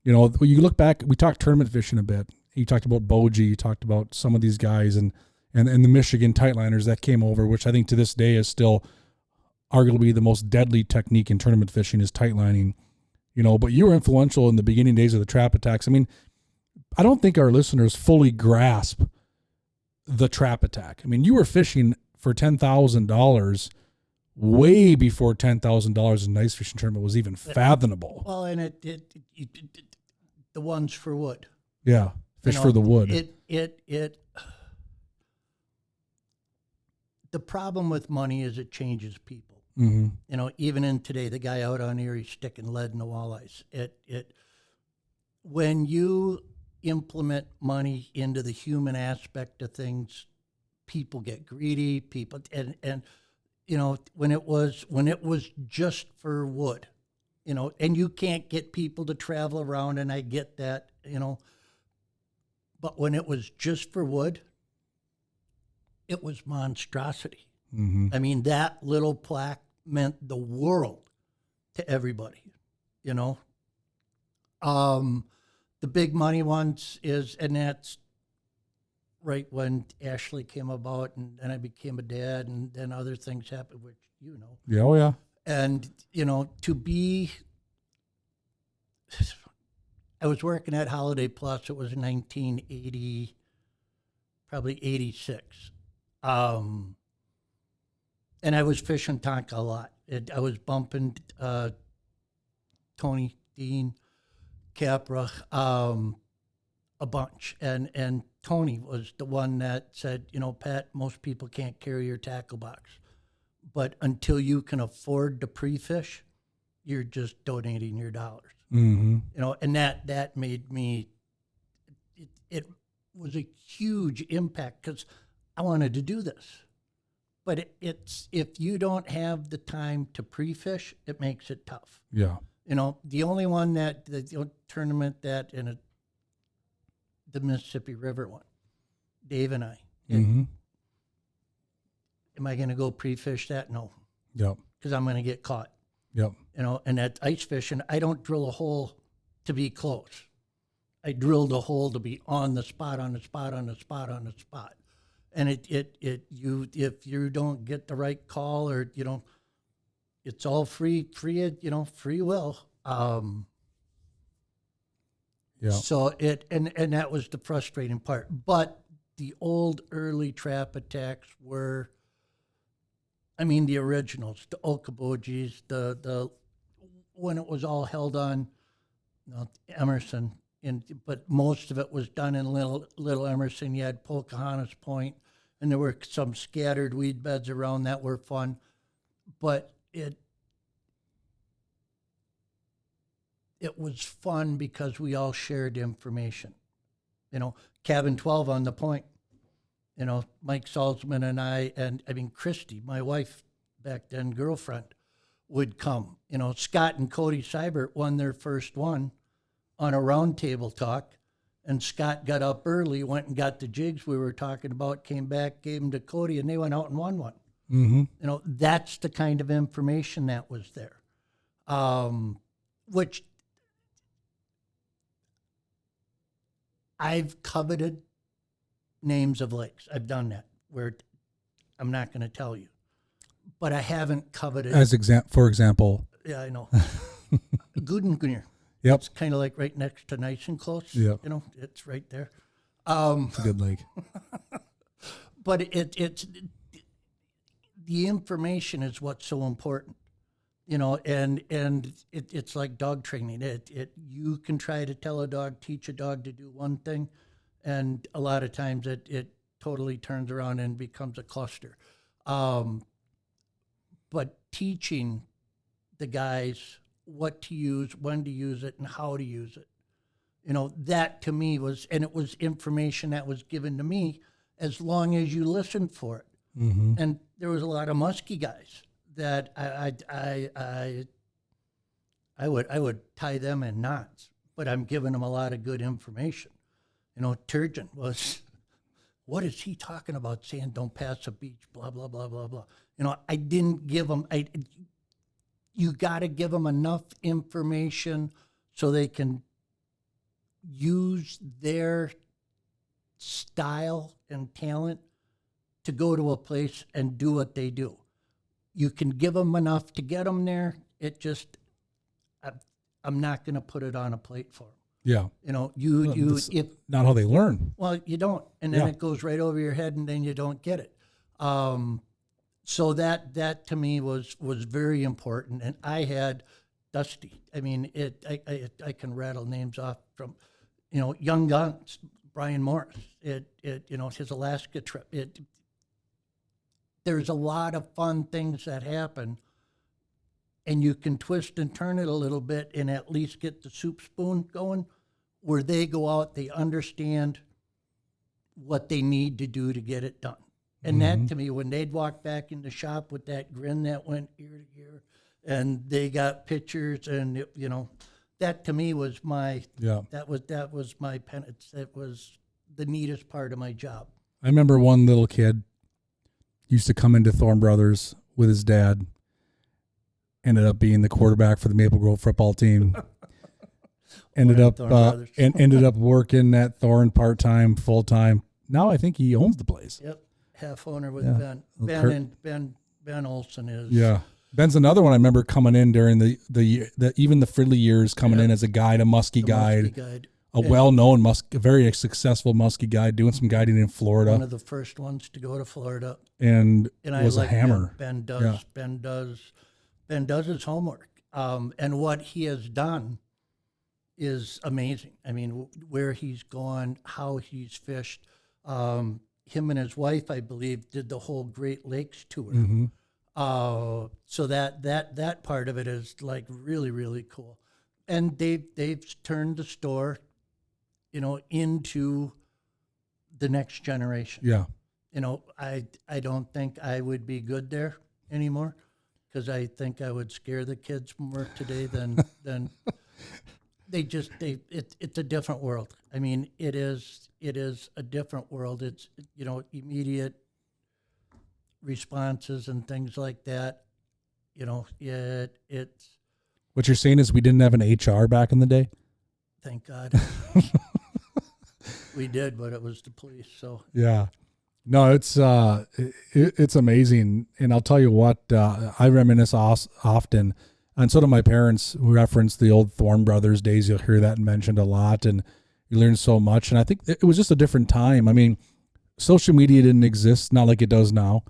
when you look back, we talked tournament fishing a bit. You talked about Boji, you talked about some of these guys and the Michigan tightliners that came over, which I think to this day is still arguably the most deadly technique in tournament fishing is tightlining. But you were influential in the beginning days of the Trap Attacks. I mean, I don't think our listeners fully grasp the Trap Attack. I mean, you were fishing for $10,000 way before $10,000 in ice fishing tournament was even fathomable. well, and it the ones for wood. Yeah, fish for the wood. The problem with money is it changes people. Mm-hmm. Even in today, the guy out on Erie sticking lead in the walleyes. When you implement money into the human aspect of things, people get greedy. People and when it was just for wood, and you can't get people to travel around, and I get that, but when it was just for wood, it was monstrosity. Mm-hmm. I mean, that little plaque meant the world to everybody, The big money ones and that's right when Ashley came about, and then I became a dad, and then other things happened, which Yeah, oh yeah. And, I was working at Holiday Plus. It was 1980, probably 86. And I was fishing Tonka a lot. I was bumping Tony, Dean, Capra, a bunch. And Tony was the one that said, Pat, most people can't carry your tackle box. But until you can afford to pre-fish, you're just donating your dollars. Mm-hmm. And that made me, it was a huge impact because I wanted to do this. But it's if you don't have the time to pre-fish, it makes it tough. Yeah. The only one the tournament that the Mississippi River one, Dave and I. Mm-hmm. Am I going to go pre-fish that? No. Yep. Because I'm going to get caught. Yep. And that ice fishing, I don't drill a hole to be close. I drilled a hole to be on the spot, on the spot, on the spot, on the spot. And if you don't get the right call or it's all free will. Yeah. So and that was the frustrating part. But the old early Trap Attacks were, the originals, the Okabojis, the when it was all held on Emerson. But most of it was done in Little Emerson. You had Pocahontas Point, and there were some scattered weed beds around that were fun. But it was fun because we all shared information. Cabin 12 on the point. Mike Salzman and I, Christy, my wife back then, girlfriend, would come. Scott and Cody Seibert won their first one on a roundtable talk, and Scott got up early, went and got the jigs we were talking about, came back, gave them to Cody, and they went out and won one. Mm-hmm. That's the kind of information that was there, which I've coveted names of lakes. I've done that, where I'm not going to tell you, but I haven't coveted. For example. Yeah, I know. Goodengunir. Yep. It's kind of like right next to Nice and Close. Yep. It's right there. It's a good lake. But it's the information is what's so important, and it's like dog training. You can try to tell a dog, teach a dog to do one thing, and a lot of times it totally turns around and becomes a cluster. But teaching the guys what to use, when to use it, and how to use it, You know, that to me was, and it was information that was given to me as long as you listened for it. Mm-hmm. And there was a lot of musky guys that I would tie them in knots, but I'm giving them a lot of good information. You know, Turgeon was, what is he talking about saying don't pass a beach, blah, blah, blah, blah, blah. You know, I didn't give them, you got to give them enough information so they can use their style and talent to go to a place and do what they do. You can give them enough to get them there. It just, I'm not going to put it on a plate for them. Yeah. You know, That's not how they learn. Well, you don't, and then it goes right over your head, and then you don't get it. So that to me was very important, and I had Dusty. I mean, I can rattle names off from, you know, Young Guns, Brian Morris. You know, his Alaska trip. There's a lot of fun things that happen, and you can twist and turn it a little bit and at least get the soup spoon going, where they go out, they understand what they need to do to get it done. And that, to me, when they'd walk back in the shop with that grin that went ear to ear, and they got pictures, and you know, that to me was my that was my penance. That was the neatest part of my job. I remember one little kid used to come into Thorne Brothers with his dad, ended up being the quarterback for the Maple Grove football team. ended up working at Thorne part-time, full-time. Now I think he owns the place. Yep. Half owner with Ben. Ben Olson is. Yeah. Ben's another one I remember coming in during the even the Fridley years, coming in as a guide, a muskie guide. A well-known a very successful muskie guide, doing some guiding in Florida. One of the first ones to go to Florida. And was like a hammer. Ben does his homework. And what he has done is amazing. I mean, where he's gone, how he's fished. Him and his wife, I believe, did the whole Great Lakes tour. Mm-hmm. So that part of it is like really, really cool. And they've turned the store, you know, into the next generation. Yeah. You know, I don't think I would be good there anymore, because I think I would scare the kids more today than it's a different world. I mean, it is a different world. It's, you know, immediate responses and things like that. You know, it's. What you're saying is we didn't have an HR back in the day? Thank God. We did, but it was the police. So yeah, no, it's amazing, and I'll tell you what, I reminisce often, and so do my parents, who reference the old Thorne Brothers days. You'll hear that mentioned a lot, and you learn so much. And I think it was just a different time. I mean, social media didn't exist, not like it does now.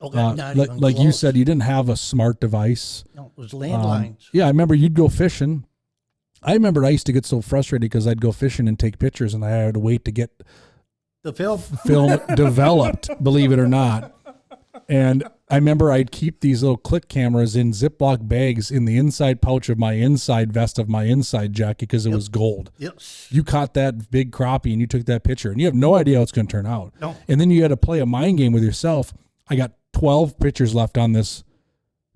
Like you said, you didn't have a smart device. No, it was landlines. Yeah, I remember you'd go fishing. I remember I used to get so frustrated because I'd go fishing and take pictures, and I had to wait to get the film developed, believe it or not. And I remember I'd keep these little click cameras in Ziploc bags in the inside pouch of my inside vest of my inside jacket because it was gold. Yep. You caught that big crappie and you took that picture, and you have no idea how it's going to turn out. No. And then you had to play a mind game with yourself. I got 12 pictures left on this.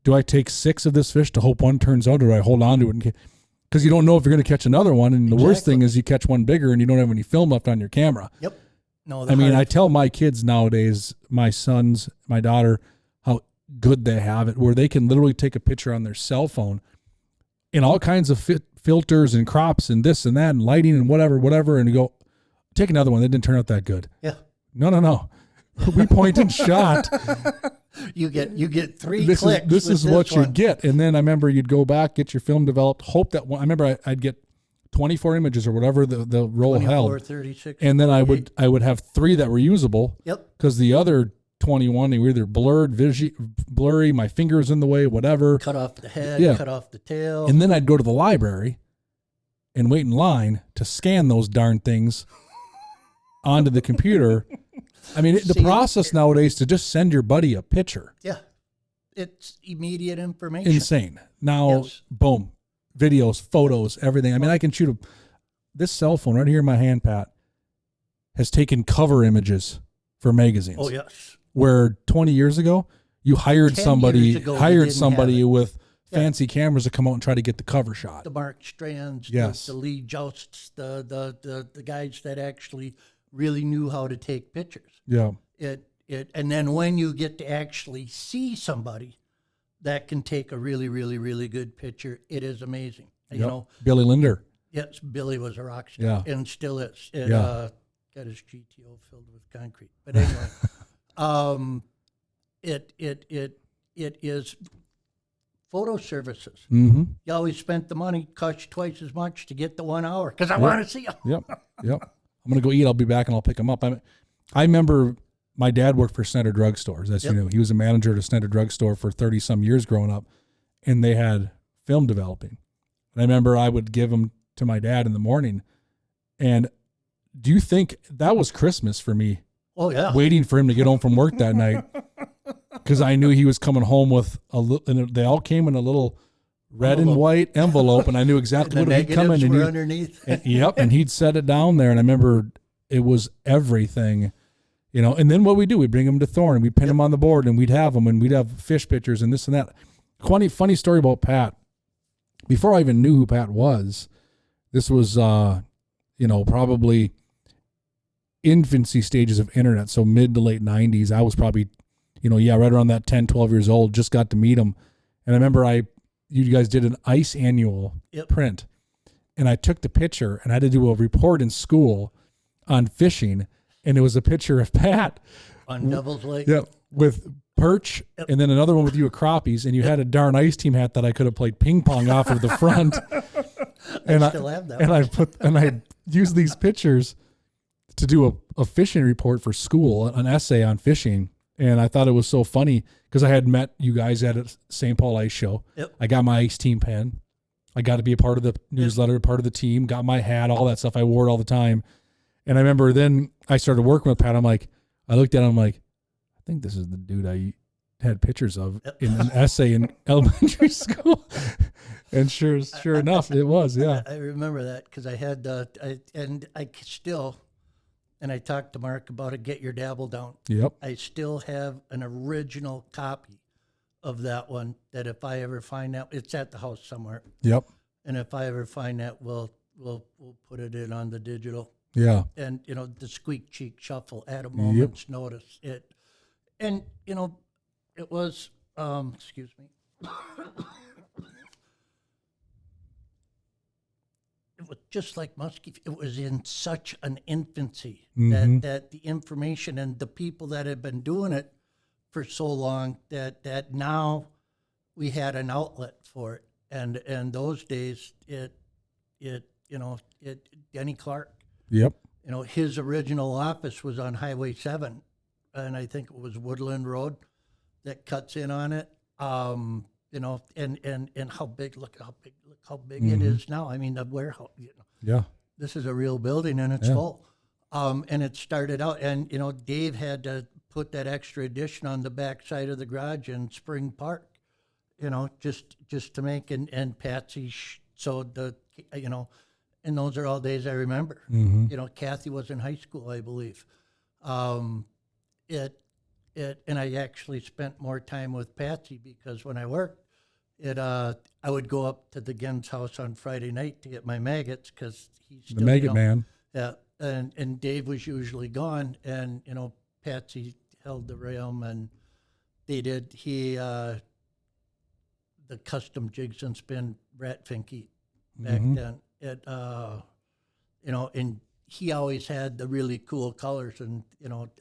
Do I take 6 of this fish to hope one turns out, or do I hold on to it? Because you don't know if you're going to catch another one. And the worst thing is you catch one bigger and you don't have any film left on your camera. Yep. No, I mean, I tell my kids nowadays, my sons, my daughter, how good they have it, where they can literally take a picture on their cell phone in all kinds of filters and crops and this and that and lighting and whatever, and you go, take another one. That didn't turn out that good. Yeah. No. We point and shot. You get 3 clicks. This is what you get. And then I remember you'd go back, get your film developed, hope that one. I remember I'd get 24 images or whatever the roll 24, held. 36, and then I would have 3 that were usable. Yep. Because the other 21, they were either blurry, my finger's in the way, whatever. Cut off the head, cut off the tail. And then I'd go to the library and wait in line to scan those darn things onto the computer. I mean, the process nowadays to just send your buddy a picture. Yeah. It's immediate information. Insane. Now, boom, videos, photos, everything. I mean, I can shoot this cell phone right here in my hand, Pat, has taken cover images for magazines. Oh, yes. Where 20 years ago, you hired 10 somebody years ago, we didn't have it. with fancy cameras to come out and try to get the cover shot. The Mark Strands, Yes. the Lee Jousts, the guys that actually really knew how to take pictures. Yeah. And then when you get to actually see somebody that can take a really, really, really good picture, it is amazing. You know, Billy Linder. yes, Billy was a rock star and still is. Got his GTO filled with concrete. But anyway, it is photo services. Mm-hmm. You always spent the money, cost you twice as much to get the 1 hour because I want to see them. Yep. I'm going to go eat. I'll be back and I'll pick them up. I remember my dad worked for Snyder Drug Stores. As you know, he was a manager at a Snyder Drug Store for 30 some years growing up, and they had film developing. And I remember I would give them to my dad in the morning. And do you think that was Christmas for me? Oh yeah. Waiting for him to get home from work that night. Because I knew he was coming home with and they all came in a little red and white envelope, and I knew exactly what he'd come in. And underneath. And he'd set it down there, and I remember it was everything, you know. And then what we do, we bring them to Thorn, and we pin them on the board, and we'd have them, and we'd have fish pictures and this and that. Funny story about Pat. Before I even knew who Pat was, this was, probably infancy stages of internet, so mid to late 90s. I was probably, right around that 10, 12 years old, just got to meet him. And I remember you guys did an ice annual print, and I took the picture, and I had to do a report in school on fishing, and it was a picture of Pat. On Devil's Lake? Yeah, with perch, and then another one with you at crappies, and you had a darn ice team hat that I could have played ping pong off of the front. And I still have that. And I used these pictures to do a fishing report for school, an essay on fishing. And I thought it was so funny because I had met you guys at a St. Paul Ice Show. Yep. I got my ice team pen. I got to be a part of the newsletter, part of the team, got my hat, all that stuff. I wore it all the time. And I remember then I started working with Pat. I looked at him like, I think this is the dude I had pictures of in an essay in elementary school. And sure enough, it was, yeah. I remember that because I had, and I talked to Mark about it, Get Your Dabble Down. Yep. I still have an original copy of that one that if I ever find that, it's at the house somewhere. Yep. And if I ever find that, we'll put it in on the digital. Yeah. And, the squeak cheek shuffle at a moment's notice. It was, excuse me. It was just like Muskie. It was in such an infancy that the information and the people that had been doing it for so long that now we had an outlet for it. And those days, Denny Clark. Yep. His original office was on Highway 7, and I think it was Woodland Road that cuts in on it. And how big, look how big it is now. I mean, the warehouse, Yeah. This is a real building and it's full. And it started out, and, Dave had to put that extra addition on the back side of the garage in Spring Park, just to make, and Patsy, and those are all days I remember. Kathy was in high school, I believe. And I actually spent more time with Patsy because when I worked, I would go up to the Gens house on Friday night to get my maggots because he's still, the maggot man. Yeah, and Dave was usually gone, and Patsy held the realm, and they did the custom jigs and spin Rat Finke back then. And he always had the really cool colors, and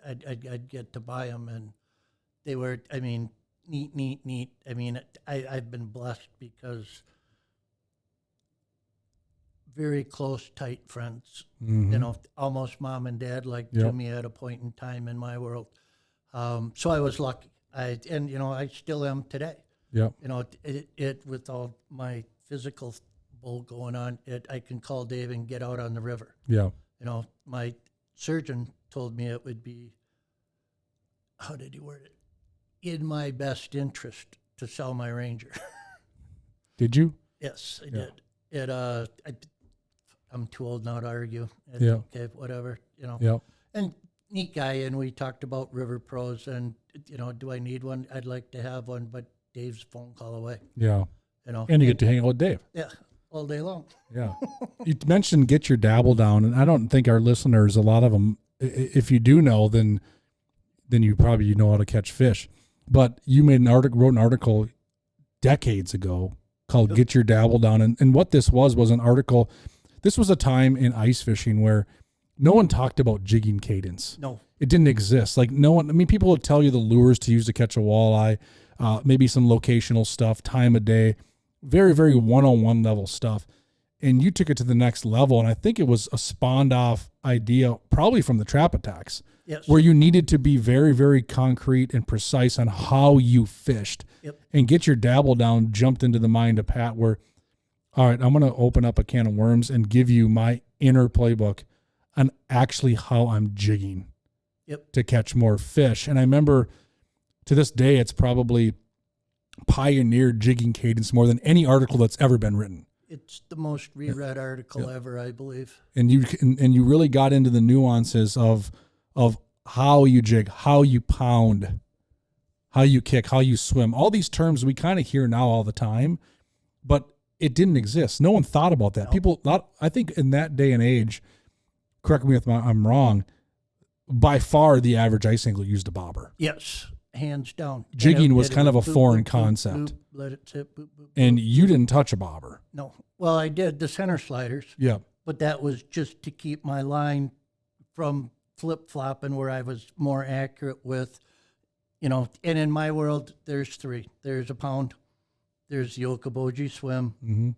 I'd get to buy them, and they were, neat. I mean, I've been blessed because very close, tight friends. Almost mom and dad like to me at a point in time in my world. So I was lucky. I still am today. Yeah. It with all my physical bull going on, I can call Dave and get out on the river. Yeah. My surgeon told me it would be, how did he word it? In my best interest to sell my Ranger. Did you? Yes, I did. I'm too old now to argue. It's Yeah. okay, whatever, Yep. And neat guy, and we talked about River Pros, and, do I need one? I'd like to have one, but Dave's a phone call away, Yeah. And you get to hang out with Dave. Yeah, all day long. Yeah. You mentioned get your dabble down, and I don't think our listeners, a lot of them, if you do know, then you probably know how to catch fish. But you wrote an article decades ago called Get Your Dabble Down. And what this was an article. This was a time in ice fishing where no one talked about jigging cadence. No. It didn't exist. Like people would tell you the lures to use to catch a walleye, maybe some locational stuff, time of day, very, very one-on-one level stuff. And you took it to the next level. And I think it was a spawned off idea, probably from the trap attacks, Yes. where you needed to be very, very concrete and precise on how you fished. Yep. And Get Your Dabble Down jumped into the mind of Pat where, all right, I'm going to open up a can of worms and give you my inner playbook on actually how I'm jigging to catch more fish. And I remember to this day, it's probably pioneered jigging cadence more than any article that's ever been written. It's the most reread article ever, I believe. And you really got into the nuances of how you jig, how you pound, how you kick, how you swim. All these terms we kind of hear now all the time, but it didn't exist. No one thought about that. I think in that day and age, correct me if I'm wrong, by far the average ice angler used a bobber. Yes, hands down. Jigging was kind of a foreign concept. Let it sit, and you didn't touch a bobber. No. Well, I did the center sliders. Yeah. But that was just to keep my line from flip-flopping where I was more accurate with, and in my world, there's three. There's a pound, there's the Okaboji swim,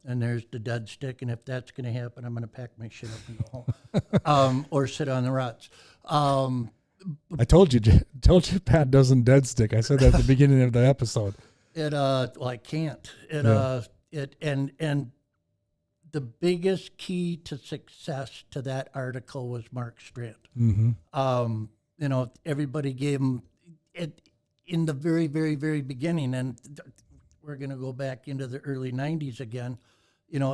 and there's the dead stick. And if that's going to happen, I'm going to pack my shit up and go home or sit on the rods. I told you, Pat doesn't dead stick. I said that at the beginning of the episode. Well, I can't. And the biggest key to success to that article was Mark Strand. Everybody gave him it in the very, very, very beginning, and we're going to go back into the early 90s again.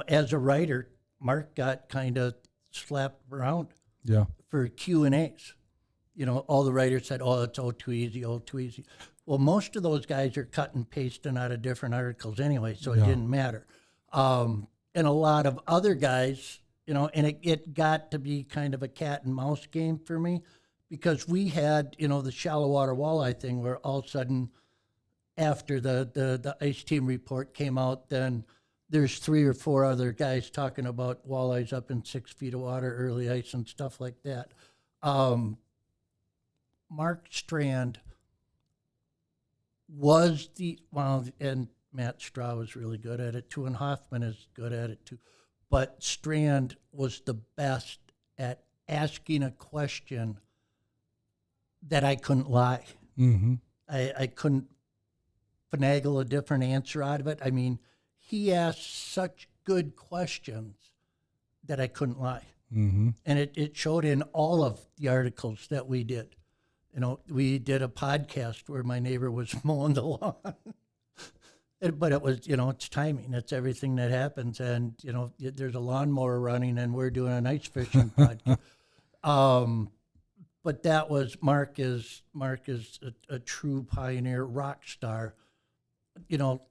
As a writer, Mark got kind of slapped around for Q&As. All the writers said, oh, it's all too easy, all too easy. Well, most of those guys are cut and pasting out of different articles anyway, so it didn't matter. And a lot of other guys, and it got to be kind of a cat and mouse game for me because we had, the shallow water walleye thing where all of a sudden after the ice team report came out, then there's 3 or 4 other guys talking about walleyes up in 6 feet of water, early ice and stuff like that. Mark Strand was and Matt Straw was really good at it too, and Hoffman is good at it too. But Strand was the best at asking a question that I couldn't lie. I couldn't finagle a different answer out of it. I mean, he asked such good questions that I couldn't lie. And it showed in all of the articles that we did. We did a podcast where my neighbor was mowing the lawn. But it was, it's timing. It's everything that happens. And, there's a lawnmower running and we're doing an ice fishing podcast. But that was, Mark is a true pioneer, rock star.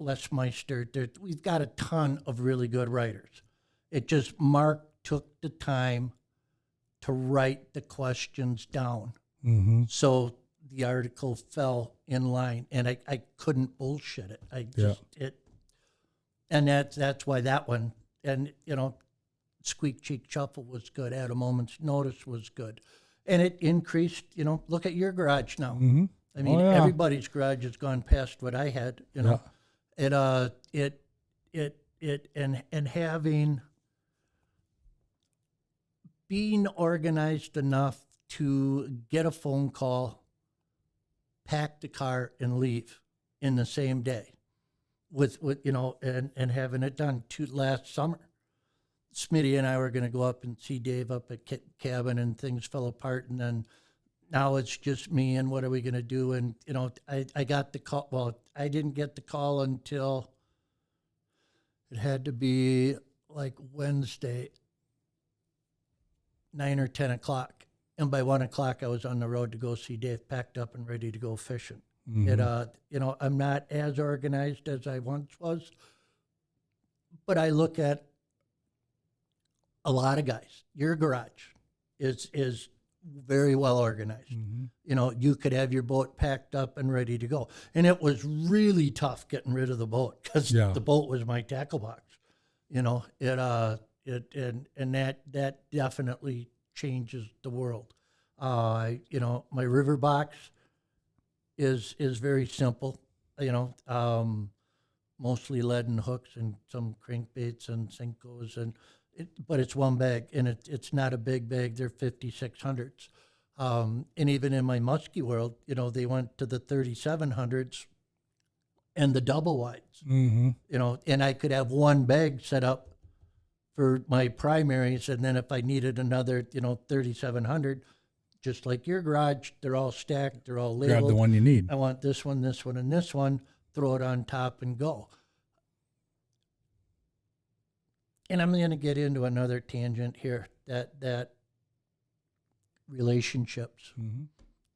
Les Meister, we've got a ton of really good writers. It just, Mark took the time to write the questions down. So the article fell in line, and I couldn't bullshit it. And that's why that one, and Squeak Cheek Shuffle was good. At a Moment's Notice was good, and it increased. Look at your garage now. I mean, everybody's garage has gone past what I had. And having being organized enough to get a phone call, pack the car, and leave in the same day with and having it done. Last summer, Smitty and I were going to go up and see Dave up at cabin, and things fell apart. And then now it's just me, and what are we going to do? And, I got the call. Well, I didn't get the call until it had to be like Wednesday. 9 or 10 o'clock. And by 1 o'clock, I was on the road to go see Dave, packed up and ready to go fishing. I'm not as organized as I once was, but I look at a lot of guys. Your garage is very well organized. You could have your boat packed up and ready to go. And it was really tough getting rid of the boat because the boat was my tackle box. That definitely changes the world. My river box is very simple, mostly lead and hooks and some crankbaits and Senkos, but it's one bag, and it's not a big bag. They're 5600s. And even in my muskie world, they went to the 3700s and the double wides, and I could have one bag set up for my primaries, and then if I needed another, 3700, just like your garage, they're all stacked, they're all labeled. Grab the one you need. I want this one, and this one, throw it on top and go. And I'm going to get into another tangent here, that relationships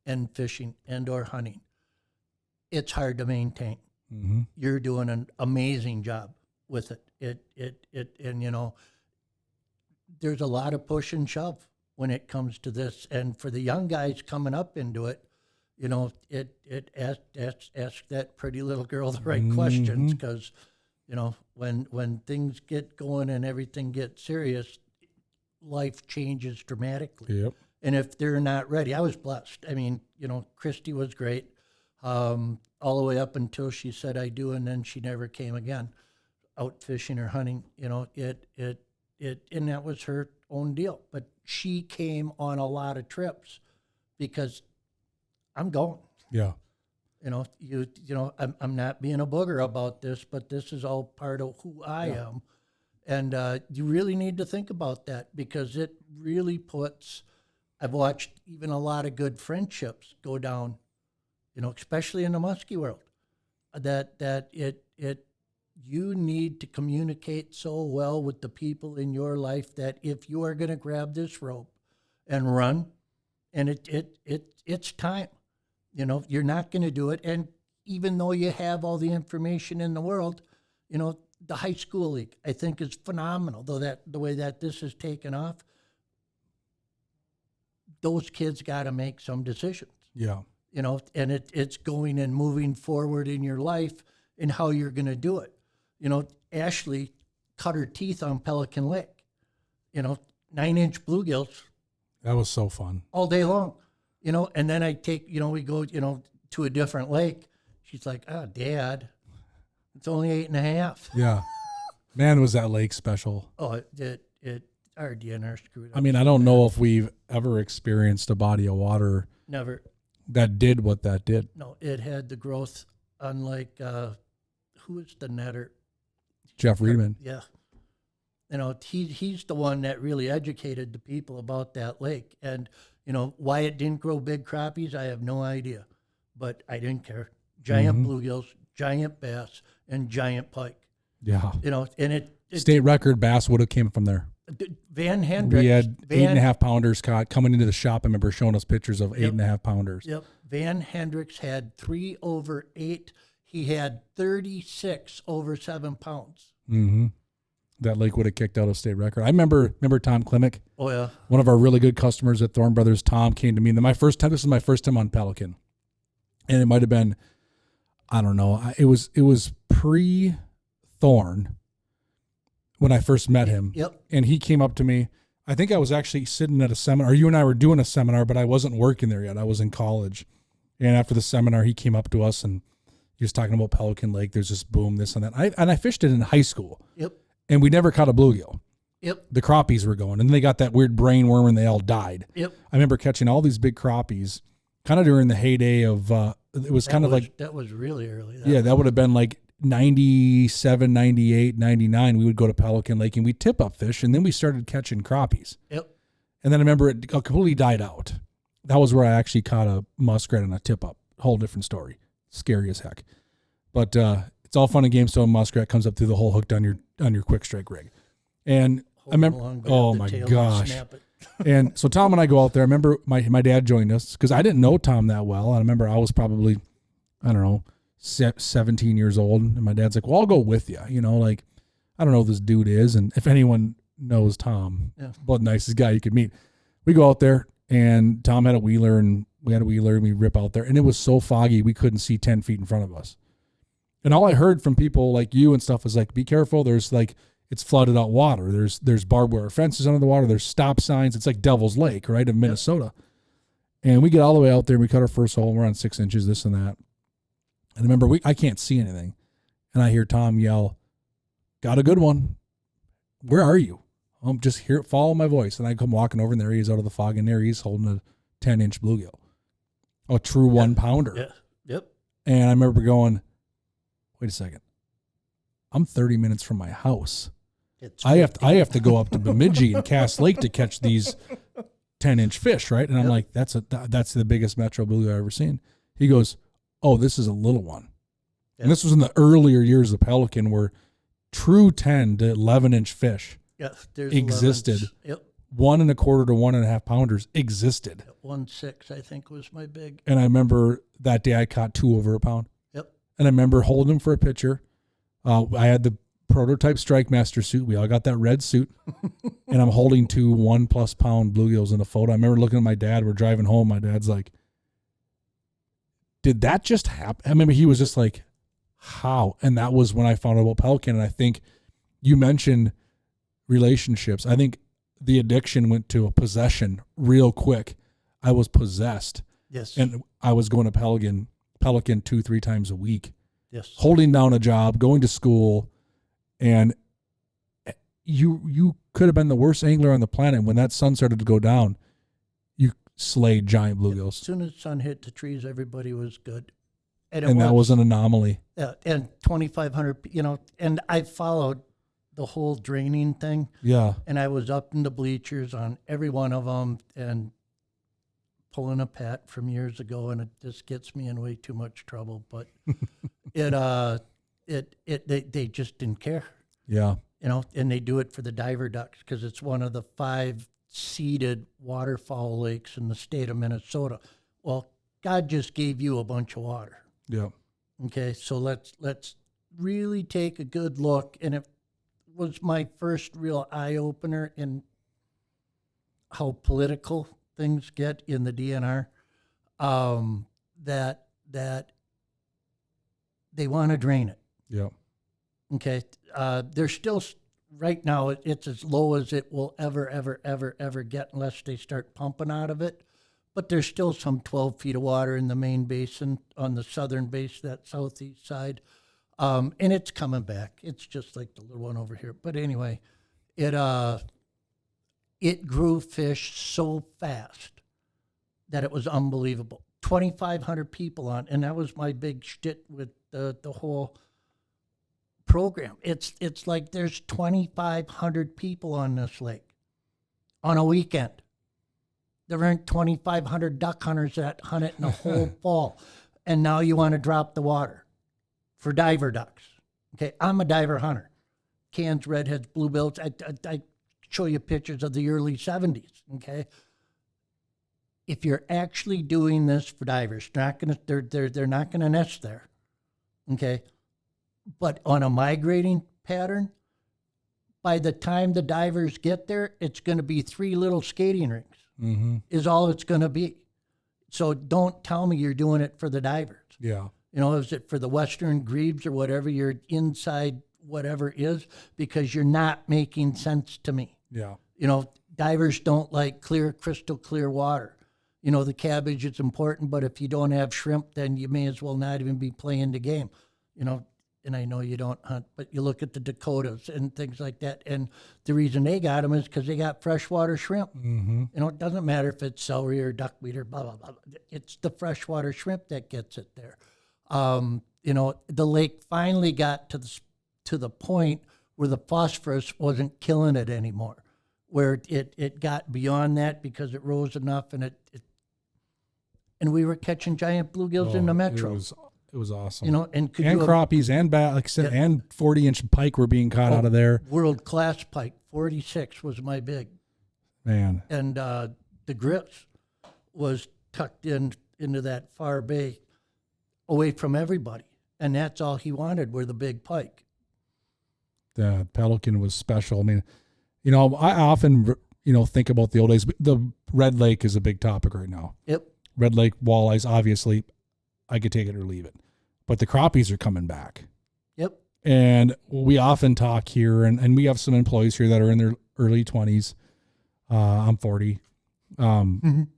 and fishing and or hunting, it's hard to maintain. You're doing an amazing job with it. There's a lot of push and shove when it comes to this. And for the young guys coming up into it, ask that pretty little girl the right questions, because, when things get going and everything gets serious, life changes dramatically. Yep. And if they're not ready, I was blessed. I mean, Christy was great, all the way up until she said I do, and then she never came again, out fishing or hunting. And that was her own deal. But she came on a lot of trips because I'm going. Yeah. I'm not being a booger about this, but this is all part of who I am. And you really need to think about that, because it really puts, I've watched even a lot of good friendships go down, especially in the muskie world, you need to communicate so well with the people in your life that if you are going to grab this rope and run, and it's time, you're not going to do it. And even though you have all the information in the world, the high school league, I think, is phenomenal, though the way that this is taken off, those kids got to make some decisions. Yeah. And it's going and moving forward in your life and how you're going to do it. Ashley cut her teeth on Pelican Lake, 9-inch bluegills. That was so fun. All day long, and then I take, we go, to a different lake. She's like, oh, Dad, it's only 8.5. Yeah. Man, was that lake special. Oh, our DNR screwed up. I mean, I don't know if we've ever experienced a body of water Never. that did what that did. No, it had the growth, unlike, who is the netter? Jeff Reedman. Yeah. He's the one that really educated the people about that lake. And, why it didn't grow big crappies, I have no idea. But I didn't care. Giant bluegills, giant bass, and giant pike. Yeah. And it State record bass would have came from there. Van Hendricks. We had 8.5 pounders caught coming into the shop. I remember showing us pictures of 8.5 pounders. Yep. Van Hendricks had 3 over 8. He had 36 over 7 pounds. That lake would have kicked out a state record. I remember Tom Klimek. Oh yeah. One of our really good customers at Thorne Brothers, Tom, came to me. And this was my first time on Pelican. And it might have been, I don't know. It was pre-Thorn when I first met him. Yep. And he came up to me. I think I was actually sitting at a seminar. You and I were doing a seminar, but I wasn't working there yet. I was in college. And after the seminar, he came up to us and he was talking about Pelican Lake. There's this boom, this and that. I fished it in high school. Yep. And we never caught a bluegill. Yep. The crappies were going. And then they got that weird brain worm and they all died. Yep. I remember catching all these big crappies kind of during the heyday of, it was kind of like. That was really early. That would have been like 97, 98, 99. We would go to Pelican Lake and we'd tip up fish. And then we started catching crappies. Yep. And then I remember it completely died out. That was where I actually caught a muskrat on a tip up. Whole different story. Scary as heck. But it's all fun and games till a muskrat comes up through the hole hooked on your quick strike rig. And I remember, oh my gosh. And so Tom and I go out there. I remember my dad joined us because I didn't know Tom that well. I remember I was probably, I don't know, 17 years old. And my dad's like, well, I'll go with you. You know, like, I don't know who this dude is. And if anyone knows Tom, but nicest guy you could meet. We go out there and Tom had a wheeler and we had a wheeler and we rip out there. And it was so foggy, we couldn't see 10 feet in front of us. And all I heard from people like you and stuff was like, be careful. There's like, it's flooded out water. There's barbed wire fences under the water. There's stop signs. It's like Devil's Lake, right, of Minnesota. And we get all the way out there and we cut our first hole and we're on 6 inches, this and that. And remember, I can't see anything. And I hear Tom yell, got a good one. Where are you? Just here, follow my voice. And I come walking over and there he is out of the fog and there he is holding a 10-inch bluegill. A true 1-pounder. Yeah. Yep. And I remember going, wait a second. I'm 30 minutes from my house. I have to go up to Bemidji and Cass Lake to catch these 10-inch fish, right? And I'm like, that's the biggest metro bluegill I've ever seen. He goes, oh, this is a little one. Yep. And this was in the earlier years of Pelican where true 10 to 11-inch fish existed. 11s. Yep. 1 1/4 to 1.5 pounders existed. 1.6, I think, was my big. And I remember that day I caught 2 over a pound. Yep. And I remember holding them for a picture. I had the prototype Strike Master suit. We all got that red suit. And I'm holding 2 1+ pound bluegills in a photo. I remember looking at my dad. We're driving home. My dad's like, did that just happen? I remember he was just like, how? And that was when I found out about Pelican. And I think you mentioned relationships. I think the addiction went to a possession real quick. I was possessed. Yes. And I was going to Pelican 2-3 times a week. Yes. Holding down a job, going to school, and you could have been the worst angler on the planet. When that sun started to go down, you slayed giant bluegills. As soon as the sun hit the trees, everybody was good. And that was an anomaly. Yeah, and 2,500, and I followed the whole draining thing. Yeah. And I was up in the bleachers on every one of them and pulling a pat from years ago, and it just gets me in way too much trouble. But they just didn't care. Yeah. And they do it for the diver ducks because it's one of the 5 seeded waterfowl lakes in the state of Minnesota. Well, God just gave you a bunch of water. Yeah. Okay, so let's really take a good look, and it was my first real eye opener in how political things get in the DNR. That they want to drain it. Yeah. Okay. They're still right now. It's as low as it will ever get unless they start pumping out of it. But there's still some 12 feet of water in the main basin on the southern base, that southeast side. And it's coming back. It's just like the little one over here. But anyway, it grew fish so fast that it was unbelievable. 2,500 people on, and that was my big shtick with the whole program. It's like there's 2,500 people on this lake on a weekend. There aren't 2,500 duck hunters that hunt it in the whole fall. And now you want to drop the water for diver ducks. Okay, I'm a diver hunter. Cans, redheads, bluebills. I show you pictures of the early 70s, okay? If you're actually doing this for divers, they're not gonna nest there, okay? But on a migrating pattern, by the time the divers get there, it's gonna be 3 little skating rinks. Mm-hmm. Is all it's going to be. So don't tell me you're doing it for the divers. Yeah. Is it for the Western grebes or whatever your inside whatever is? Because you're not making sense to me. Yeah. Divers don't like clear, crystal clear water. The cabbage is important, but if you don't have shrimp, then you may as well not even be playing the game. And I know you don't hunt, but you look at the Dakotas and things like that. And the reason they got them is because they got freshwater shrimp. Mm-hmm. It doesn't matter if it's celery or duckweed or blah, blah, blah. It's the freshwater shrimp that gets it there. The lake finally got to the point where the phosphorus wasn't killing it anymore, where it got beyond that because it rose enough and and we were catching giant bluegills in the metro. It was awesome. And crappies and like I said, and 40-inch pike were being caught out of there. World-class pike, 46 was my big. Man. And the grits was tucked into that far bay away from everybody. And that's all he wanted were the big pike. The Pelican was special. I mean, I often, think about the old days. The Red Lake is a big topic right now. Yep. Red Lake walleyes, obviously, I could take it or leave it. But the crappies are coming back. Yep. And we often talk here, and we have some employees here that are in their early 20s. I'm 40. And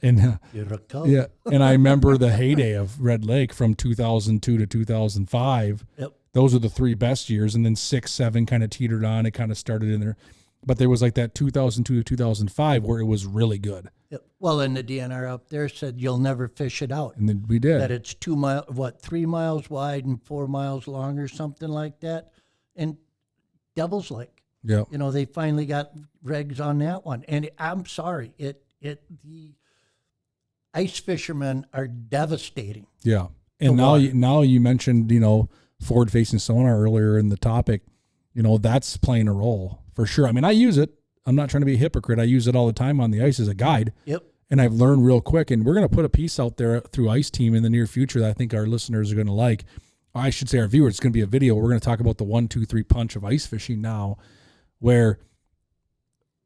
You're a cub. yeah, and I remember the heyday of Red Lake from 2002 to 2005. Yep. Those are the 3 best years, and then 6, 7 kind of teetered on. It kind of started in there, but there was like that 2002 to 2005 where it was really good. Yep. Well, and the DNR up there said you'll never fish it out. And then we did. That it's 3 miles wide and 4 miles long or something like that. And Devil's Lake. Yeah. They finally got regs on that one. And I'm sorry, the ice fishermen are devastating. Yeah. And now you mentioned, forward-facing sonar earlier in the topic. That's playing a role for sure. I mean, I use it. I'm not trying to be a hypocrite. I use it all the time on the ice as a guide. Yep. And I've learned real quick. And we're going to put a piece out there through Ice Team in the near future that I think our listeners are going to like. I should say our viewers. It's going to be a video. We're going to talk about the 1, 2, 3 punch of ice fishing now, where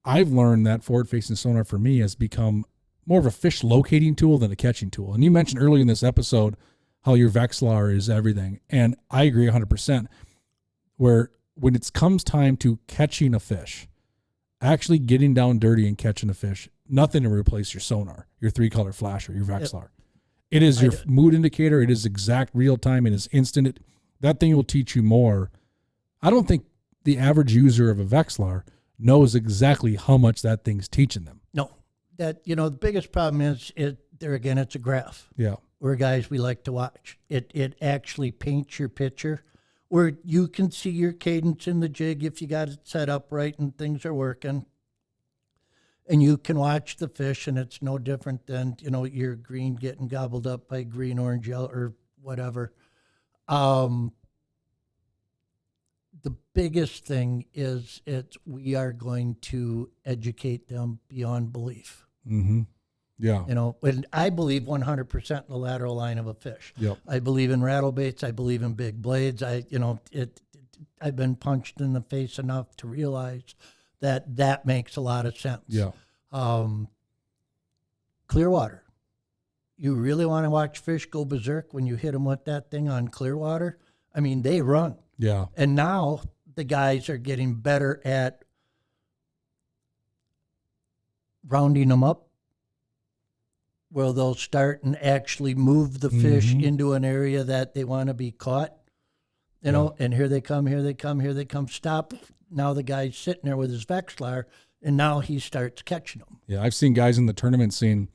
I've learned that forward-facing sonar for me has become more of a fish locating tool than a catching tool. And you mentioned earlier in this episode how your Vexilar is everything. And I agree 100%, where when it comes time to catching a fish, actually getting down dirty and catching a fish, nothing to replace your sonar, your 3-color flasher, your Vexilar. It is your mood indicator. It is exact real time. It is instant. That thing will teach you more. I don't think the average user of a Vexilar knows exactly how much that thing's teaching them. No. The biggest problem is it's a graph. Yeah. We're guys, we like to watch. It actually paints your picture where you can see your cadence in the jig if you got it set up right and things are working. And you can watch the fish, and it's no different than, your green getting gobbled up by green, orange, yellow, or whatever. The biggest thing is we are going to educate them beyond belief. Mm-hmm. Yeah. And I believe 100% in the lateral line of a fish. Yep. I believe in rattle baits. I believe in big blades. I've been punched in the face enough to realize that makes a lot of sense. Yeah. Clear water. You really want to watch fish go berserk when you hit them with that thing on clear water? I mean, they run. Yeah. And now the guys are getting better at rounding them up, where they'll start and actually move the fish into an area that they want to be caught. And here they come, stop. Now the guy's sitting there with his Vexilar, and now he starts catching them. Yeah, I've seen guys in the tournament scene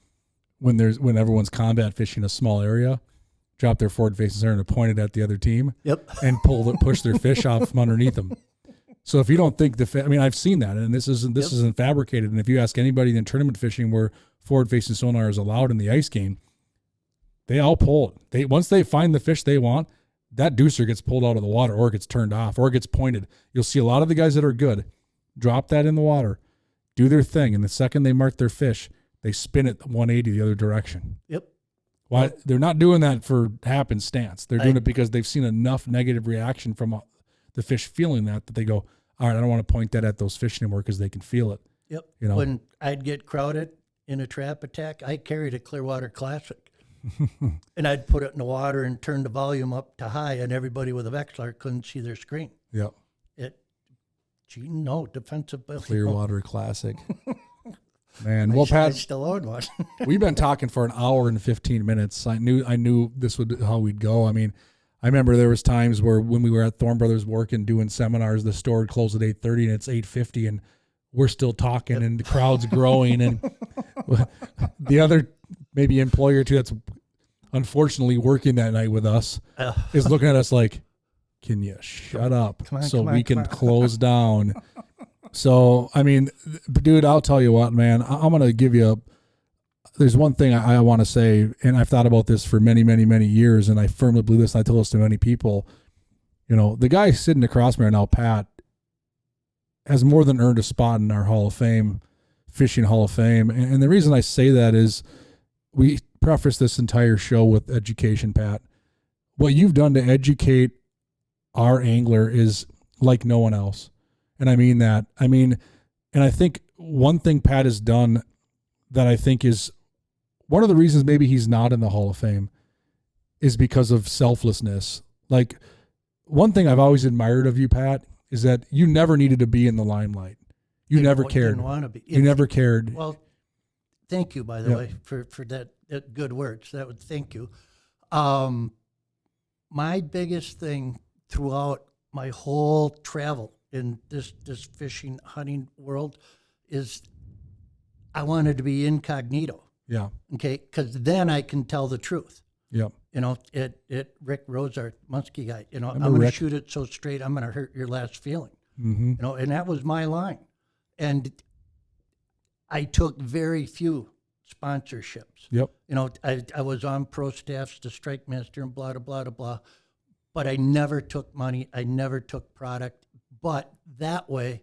when everyone's combat fishing a small area, drop their forward facing sonar and point it at the other team. Yep. And push their fish off from underneath them. So if you don't think I've seen that, and this isn't fabricated. And if you ask anybody in tournament fishing where forward facing sonar is allowed in the ice game, they all pull it. Once they find the fish they want, that deucer gets pulled out of the water, or it gets turned off, or it gets pointed. You'll see a lot of the guys that are good drop that in the water, do their thing, and the second they mark their fish, they spin it 180 the other direction. Yep. Why? They're not doing that for happenstance. They're doing it because they've seen enough negative reaction from the fish feeling that they go, all right, I don't want to point that at those fish anymore because they can feel it. Yep. When I'd get crowded in a trap attack, I carried a Clearwater Classic. And I'd put it in the water and turn the volume up to high, and everybody with a Vexilar couldn't see their screen. Yep. Defensive. Clearwater Classic. Man, Pat, I Pat, still own one. we've been talking for an hour and 15 minutes. I knew this would how we'd go. I mean, I remember there was times where when we were at Thorne Brothers working, doing seminars, the store would close at 8:30 and it's 8:50 and we're still talking and the crowd's growing. And the other maybe employer or two that's unfortunately working that night with us is looking at us like, can you shut up so we can close down? So, I mean, dude, I'll tell you what, man, I'm going to give you there's one thing I want to say, and I've thought about this for many, many, many years, and I firmly believe this, and I tell this to many people. The guy sitting across from me right now, Pat, has more than earned a spot in our Hall of Fame Fishing Hall of Fame. And the reason I say that is we preface this entire show with education, Pat. What you've done to educate our angler is like no one else. And I mean that. And I think one thing Pat has done that I think is one of the reasons maybe he's not in the Hall of Fame is because of selflessness. Like, one thing I've always admired of you, Pat, is that you never needed to be in the limelight. You never cared. Didn't want to be. You never cared. Well, thank you, by the way, for that good words. Thank you. My biggest thing throughout my whole travel in this fishing, hunting world is I wanted to be incognito. Yeah. Okay, because then I can tell the truth. Yep. Rick Rosart, Muskie guy, I'm Remember going to Rick? shoot it so straight, I'm going to hurt your last feeling. Mm-hmm. And that was my line. And I took very few sponsorships. Yep. I was on pro staffs, the Strike Master and blah, blah, blah, blah. But I never took money. I never took product. But that way,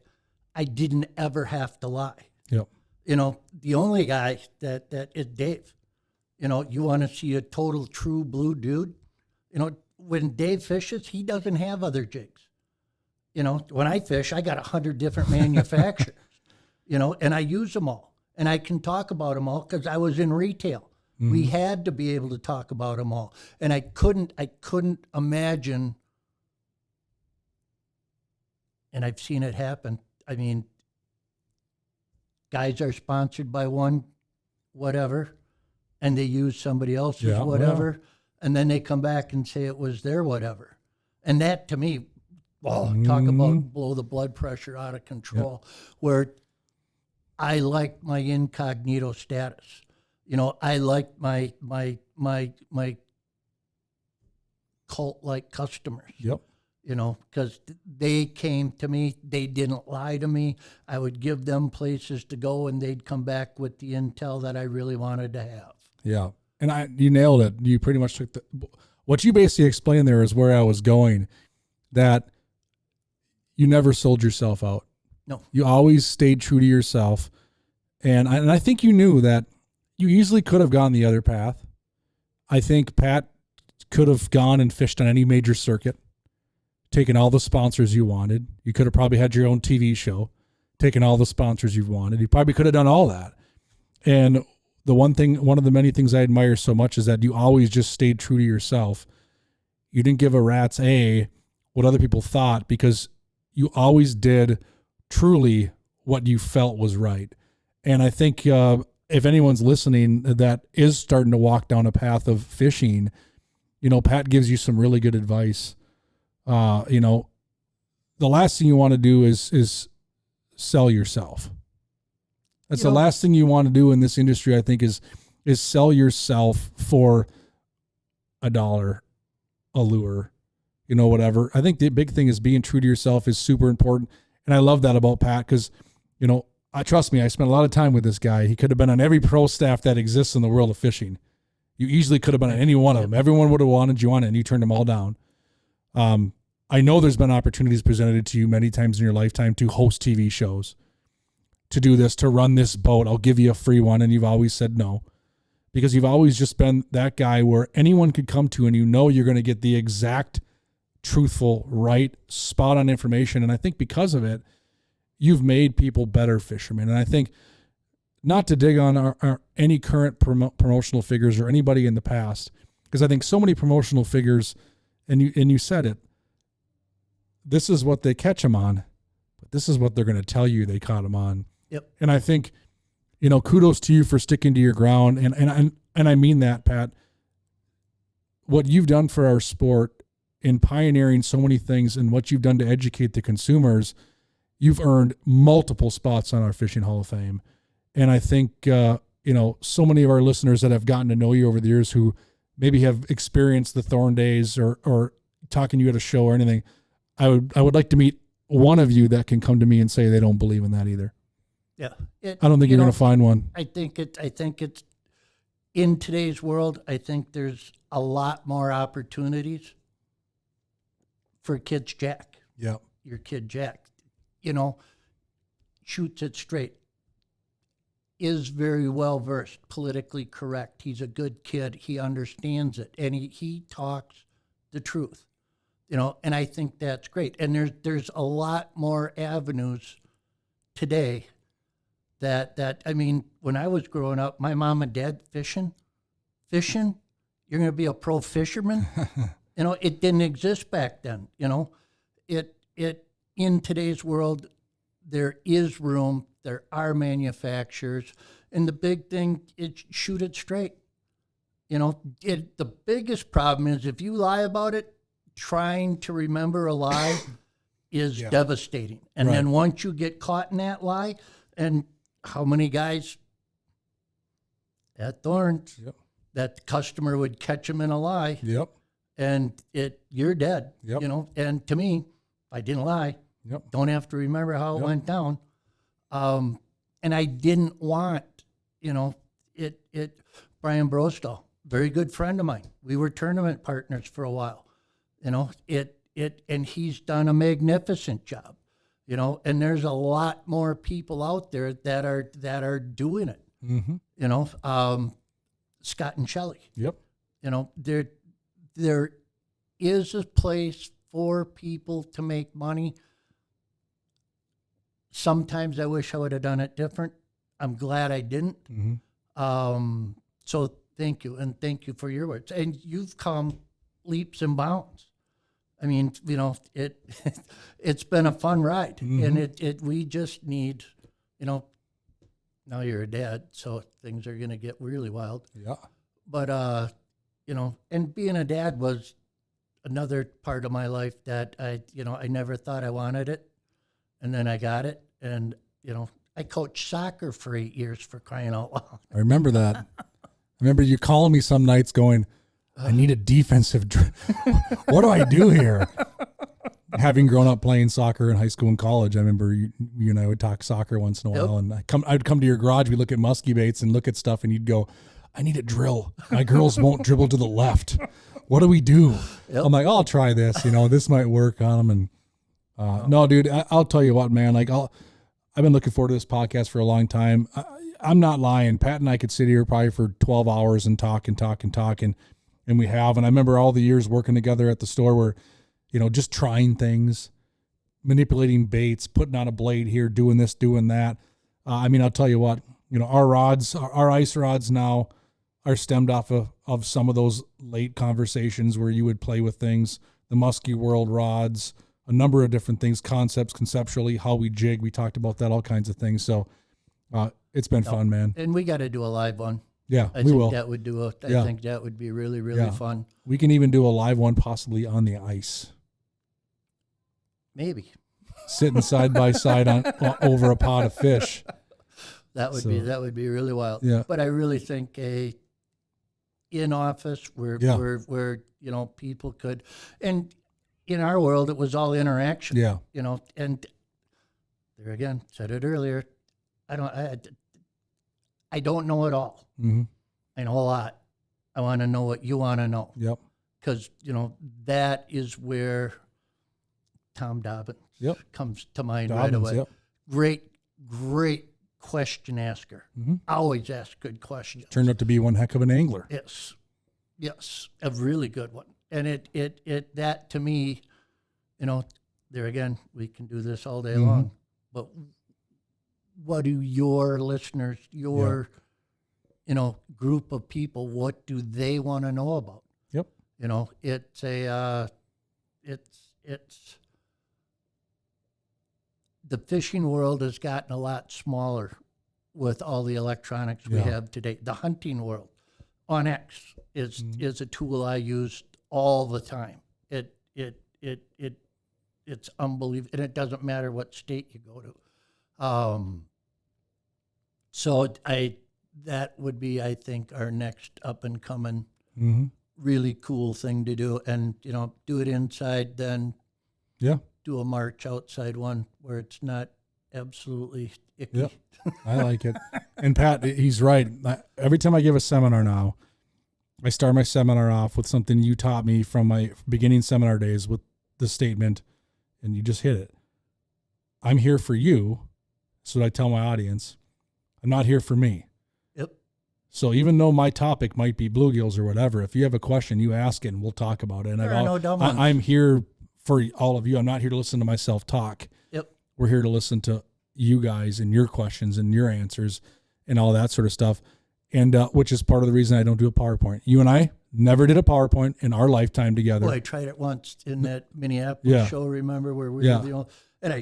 I didn't ever have to lie. Yep. The only guy that is Dave. You want to see a total true blue dude? When Dave fishes, he doesn't have other jigs. When I fish, I got 100 different manufacturers, and I use them all. And I can talk about them all because I was in retail. Mm-hmm. We had to be able to talk about them all. And I couldn't imagine, and I've seen it happen. Guys are sponsored by one whatever, and they use somebody else's whatever, and then they come back and say it was their whatever. And that, to me, talk about blow the blood pressure out of control, where I like my incognito status. I like my cult-like customers. Yep. Because they came to me, they didn't lie to me. I would give them places to go, and they'd come back with the intel that I really wanted to have. Yeah. And you nailed it. You pretty much took what you basically explained there is where I was going, that you never sold yourself out. No. You always stayed true to yourself. And I think you knew that you easily could have gone the other path. I think Pat could have gone and fished on any major circuit, taken all the sponsors you wanted. You could have probably had your own TV show, taken all the sponsors you wanted. You probably could have done all that. And one of the many things I admire so much is that you always just stayed true to yourself. You didn't give a rat's what other people thought, because you always did truly what you felt was right. And I think if anyone's listening that is starting to walk down a path of fishing, Pat gives you some really good advice. The last thing you want to do is sell yourself. That's the last thing you want to do in this industry, I think, is sell yourself for $1, a lure, whatever. I think the big thing is being true to yourself is super important. And I love that about Pat because, trust me, I spent a lot of time with this guy. He could have been on every pro staff that exists in the world of fishing. You easily could have been on any one of them. Everyone would have wanted you on it, and you turned them all down. I know there's been opportunities presented to you many times in your lifetime to host TV shows, to do this, to run this boat. I'll give you a free one. And you've always said no, because you've always just been that guy where anyone could come to, and you're going to get the exact, truthful, right, spot on information. And I think because of it, you've made people better fishermen. And I think, not to dig on any current promotional figures or anybody in the past, because I think so many promotional figures, and you said it, this is what they catch them on, but this is what they're going to tell you they caught them on. Yep. And I think, kudos to you for sticking to your ground. And I mean that, Pat. What you've done for our sport in pioneering so many things, and what you've done to educate the consumers, you've earned multiple spots on our Fishing Hall of Fame. And I think, so many of our listeners that have gotten to know you over the years who maybe have experienced the Thorn days or talking to you at a show or anything, I would like to meet one of you that can come to me and say they don't believe in that either. Yeah. I don't think you're going to find one. I think it's in today's world, I think there's a lot more opportunities for kids Jack. Yeah. Your kid Jack, shoots it straight. is very well versed, politically correct. He's a good kid. He understands it, and he talks the truth, and I think that's great. And there's a lot more avenues today that I mean, when I was growing up, my mom and dad fishing, you're going to be a pro fisherman. It didn't exist back then. It in today's world, there is room. There are manufacturers, and the big thing is shoot it straight. The biggest problem is if you lie about it, trying to remember a lie is devastating. And then once you get caught in that lie, and how many guys at Thorn that the customer would catch them in a lie, and you're dead. And to me, I didn't lie. Don't have to remember how it went down. And I didn't want, Brian Brostow, very good friend of mine. We were tournament partners for a while, and he's done a magnificent job, and there's a lot more people out there that are doing it, Scott and Shelley. There is a place for people to make money. Sometimes I wish I would have done it different. I'm glad I didn't. So thank you, and thank you for your words. And you've come leaps and bounds. I mean, it's been a fun ride, and we just need, now you're a dad, so things are going to get really wild. But and being a dad was another part of my life that I never thought I wanted it. And then I got it, and, I coached soccer for 8 years, for crying out loud. I remember that. I remember you calling me some nights going, I need a defensive. What do I do here? Having grown up playing soccer in high school and college, I remember you and I would talk soccer once in a while, and I'd come to your garage, we'd look at muskie baits and look at stuff, and you'd go, I need a drill. My girls won't dribble to the left. What do we do? I'm like, I'll try this. This might work on them, and no, dude, I'll tell you what, man. Like, I've been looking forward to this podcast for a long time. I'm not lying. Pat and I could sit here probably for 12 hours and talk, and we have. And I remember all the years working together at the store where, just trying things, manipulating baits, putting on a blade here, doing this, doing that. I mean, I'll tell you what, our rods, our ice rods now are stemmed off of some of those late conversations where you would play with things, the Muskie World rods, a number of different things, concepts, conceptually, how we jig. We talked about that, all kinds of things. So it's been fun, man. And we got to do a live one. Yeah, I we think will. That would I think that would be really, really fun. We can even do a live one possibly on the ice. Maybe. Sitting side by side over a pot of fish. That would be really wild. Yeah. But I really think in office where people could, and in our world it was all interaction. Yeah. And there again, said it earlier, I don't know it all. I know a lot. I want to know what you want to know. Yep. Because that is where Tom Dobbins comes to mind right away. Yep. Great question asker. Always ask good questions. Turned out to be one heck of an angler. Yes, a really good one. And it that to me, there again, we can do this all day long. But what do your listeners, group of people, what do they want to know about? Yep. It's the fishing world has gotten a lot smaller with all the electronics we have today. The hunting world on X is a tool I use all the time. It's unbelievable, and it doesn't matter what state you go to. So that would be, I think, our next up and coming really cool thing to do, and do it inside, then do a March outside one where it's not absolutely icky. Yep. I like it. And Pat, he's right. Every time I give a seminar now, I start my seminar off with something you taught me from my beginning seminar days with the statement, and you just hit it. I'm here for you. So I tell my audience, I'm not here for me. Yep. So even though my topic might be bluegills or whatever, if you have a question, you ask it and we'll talk about it. And There are no dumb ones. I'm here for all of you. I'm not here to listen to myself talk. Yep. We're here to listen to you guys and your questions and your answers and all that sort of stuff. And which is part of the reason I don't do a PowerPoint. You and I never did a PowerPoint in our lifetime together. Well, I tried it once in that Minneapolis show, remember, where we were the only, and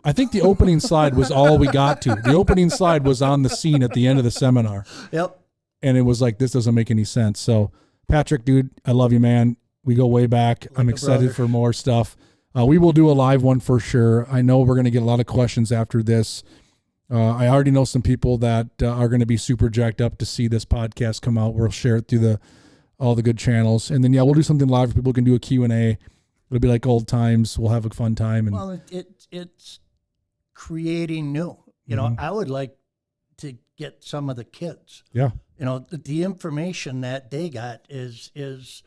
I think the opening slide was all we got to. The opening slide was on the scene at the end of the seminar. Yep. And it was like, this doesn't make any sense. So, Patrick, dude, I love you, man. We go way back. I'm excited for more stuff. We will do a live one for sure. I know we're going to get a lot of questions after this. I already know some people that are going to be super jacked up to see this podcast come out. We'll share it through all the good channels. And then, we'll do something live where people can do a Q&A. It'll be like old times. We'll have a fun time. And well, it's creating new. You know, I would like to get some of the kids. Yeah. You know, the information that they got is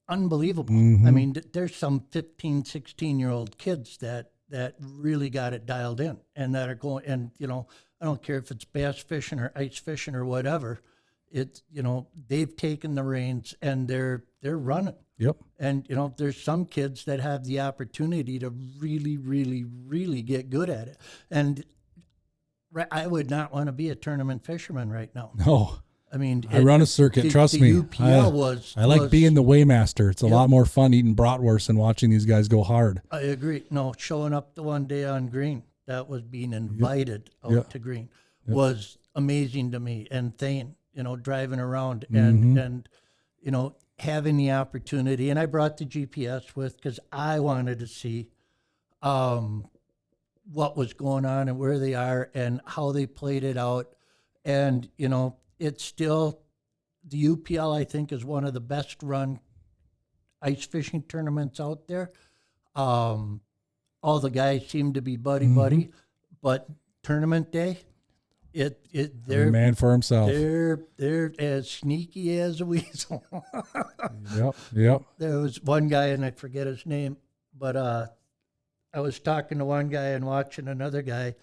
unbelievable. I mean, there's some 15, 16-year-old kids that really got it dialed in and that are going, and, you know, I don't care if it's bass fishing or ice fishing or whatever. It's, you know, they've taken the reins and they're running. Yep. And, you know, there's some kids that have the opportunity to really, really, really get good at it. And I would not want to be a tournament fisherman right now. No. I mean, I run a circuit. Trust me. UPL I like being the weighmaster. It's a lot more fun eating bratwurst and watching these guys go hard. I agree. No, showing up the one day on green, that was being invited out to green, was amazing to me. And Thane, you know, driving around and you know, having the opportunity. And I brought the GPS with because I wanted to see what was going on and where they are and how they played it out. And, you know, it's still, the UPL, I think, is one of the best run ice fishing tournaments out there. All the guys seem to be buddy, but tournament day, they're a man for himself. They're as sneaky as a weasel. Yep. There was one guy, and I forget his name, but I was talking to one guy and watching another guy.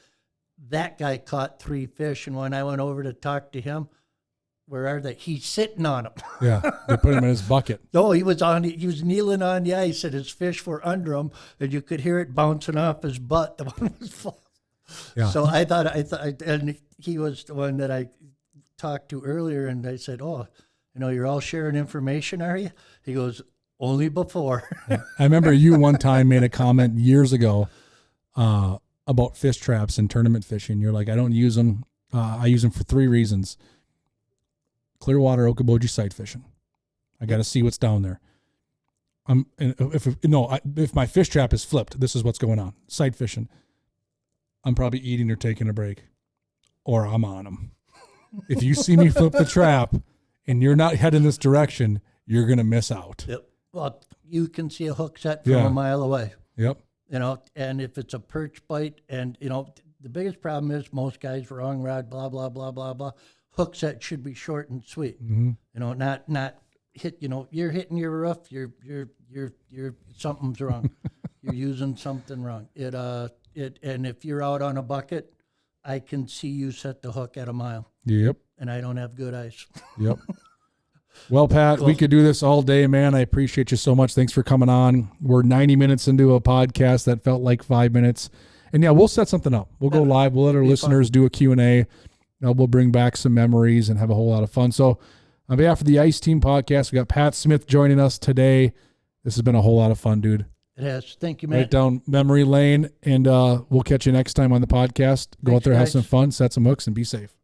That guy caught 3 fish, and when I went over to talk to him, where are they? He's sitting on them. Yeah, they put him in his bucket. No, he was kneeling on the ice, and his fish were under him, and you could hear it bouncing off his butt. The one was full. Yeah. So I thought, and he was the one that I talked to earlier, and I said, "Oh, you know, you're all sharing information, are you?" He goes, "Only before." I remember you one time made a comment years ago about fish traps and tournament fishing. You're like, I don't use them. I use them for 3 reasons. Clearwater Okoboji sight fishing. I got to see what's down there. And if my fish trap is flipped, this is what's going on. Sight fishing. I'm probably eating or taking a break, or I'm on them. If you see me flip the trap and you're not heading this direction, you're going to miss out. Yep. Well, you can see a hook set from a mile away. Yep. You know, and if it's a perch bite, and, you know, the biggest problem is most guys, wrong rod, blah, blah, blah, blah, blah. Hook set should be short and sweet. You know, not hit, you know, you're hitting your roof, you're something's wrong. You're using something wrong. And if you're out on a bucket, I can see you set the hook at a mile. Yep. And I don't have good eyes. Yep. Well, Pat, we could do this all day, man. I appreciate you so much. Thanks for coming on. We're 90 minutes into a podcast that felt like 5 minutes. And we'll set something up. We'll go live. We'll let our listeners do a Q&A. We'll bring back some memories and have a whole lot of fun. So on behalf of the Ice Team Podcast, we got Pat Smith joining us today. This has been a whole lot of fun, dude. It has. Thank you, man. Right down memory lane. And we'll catch you next time on the podcast. Go out there, have some fun, set some hooks, and be safe.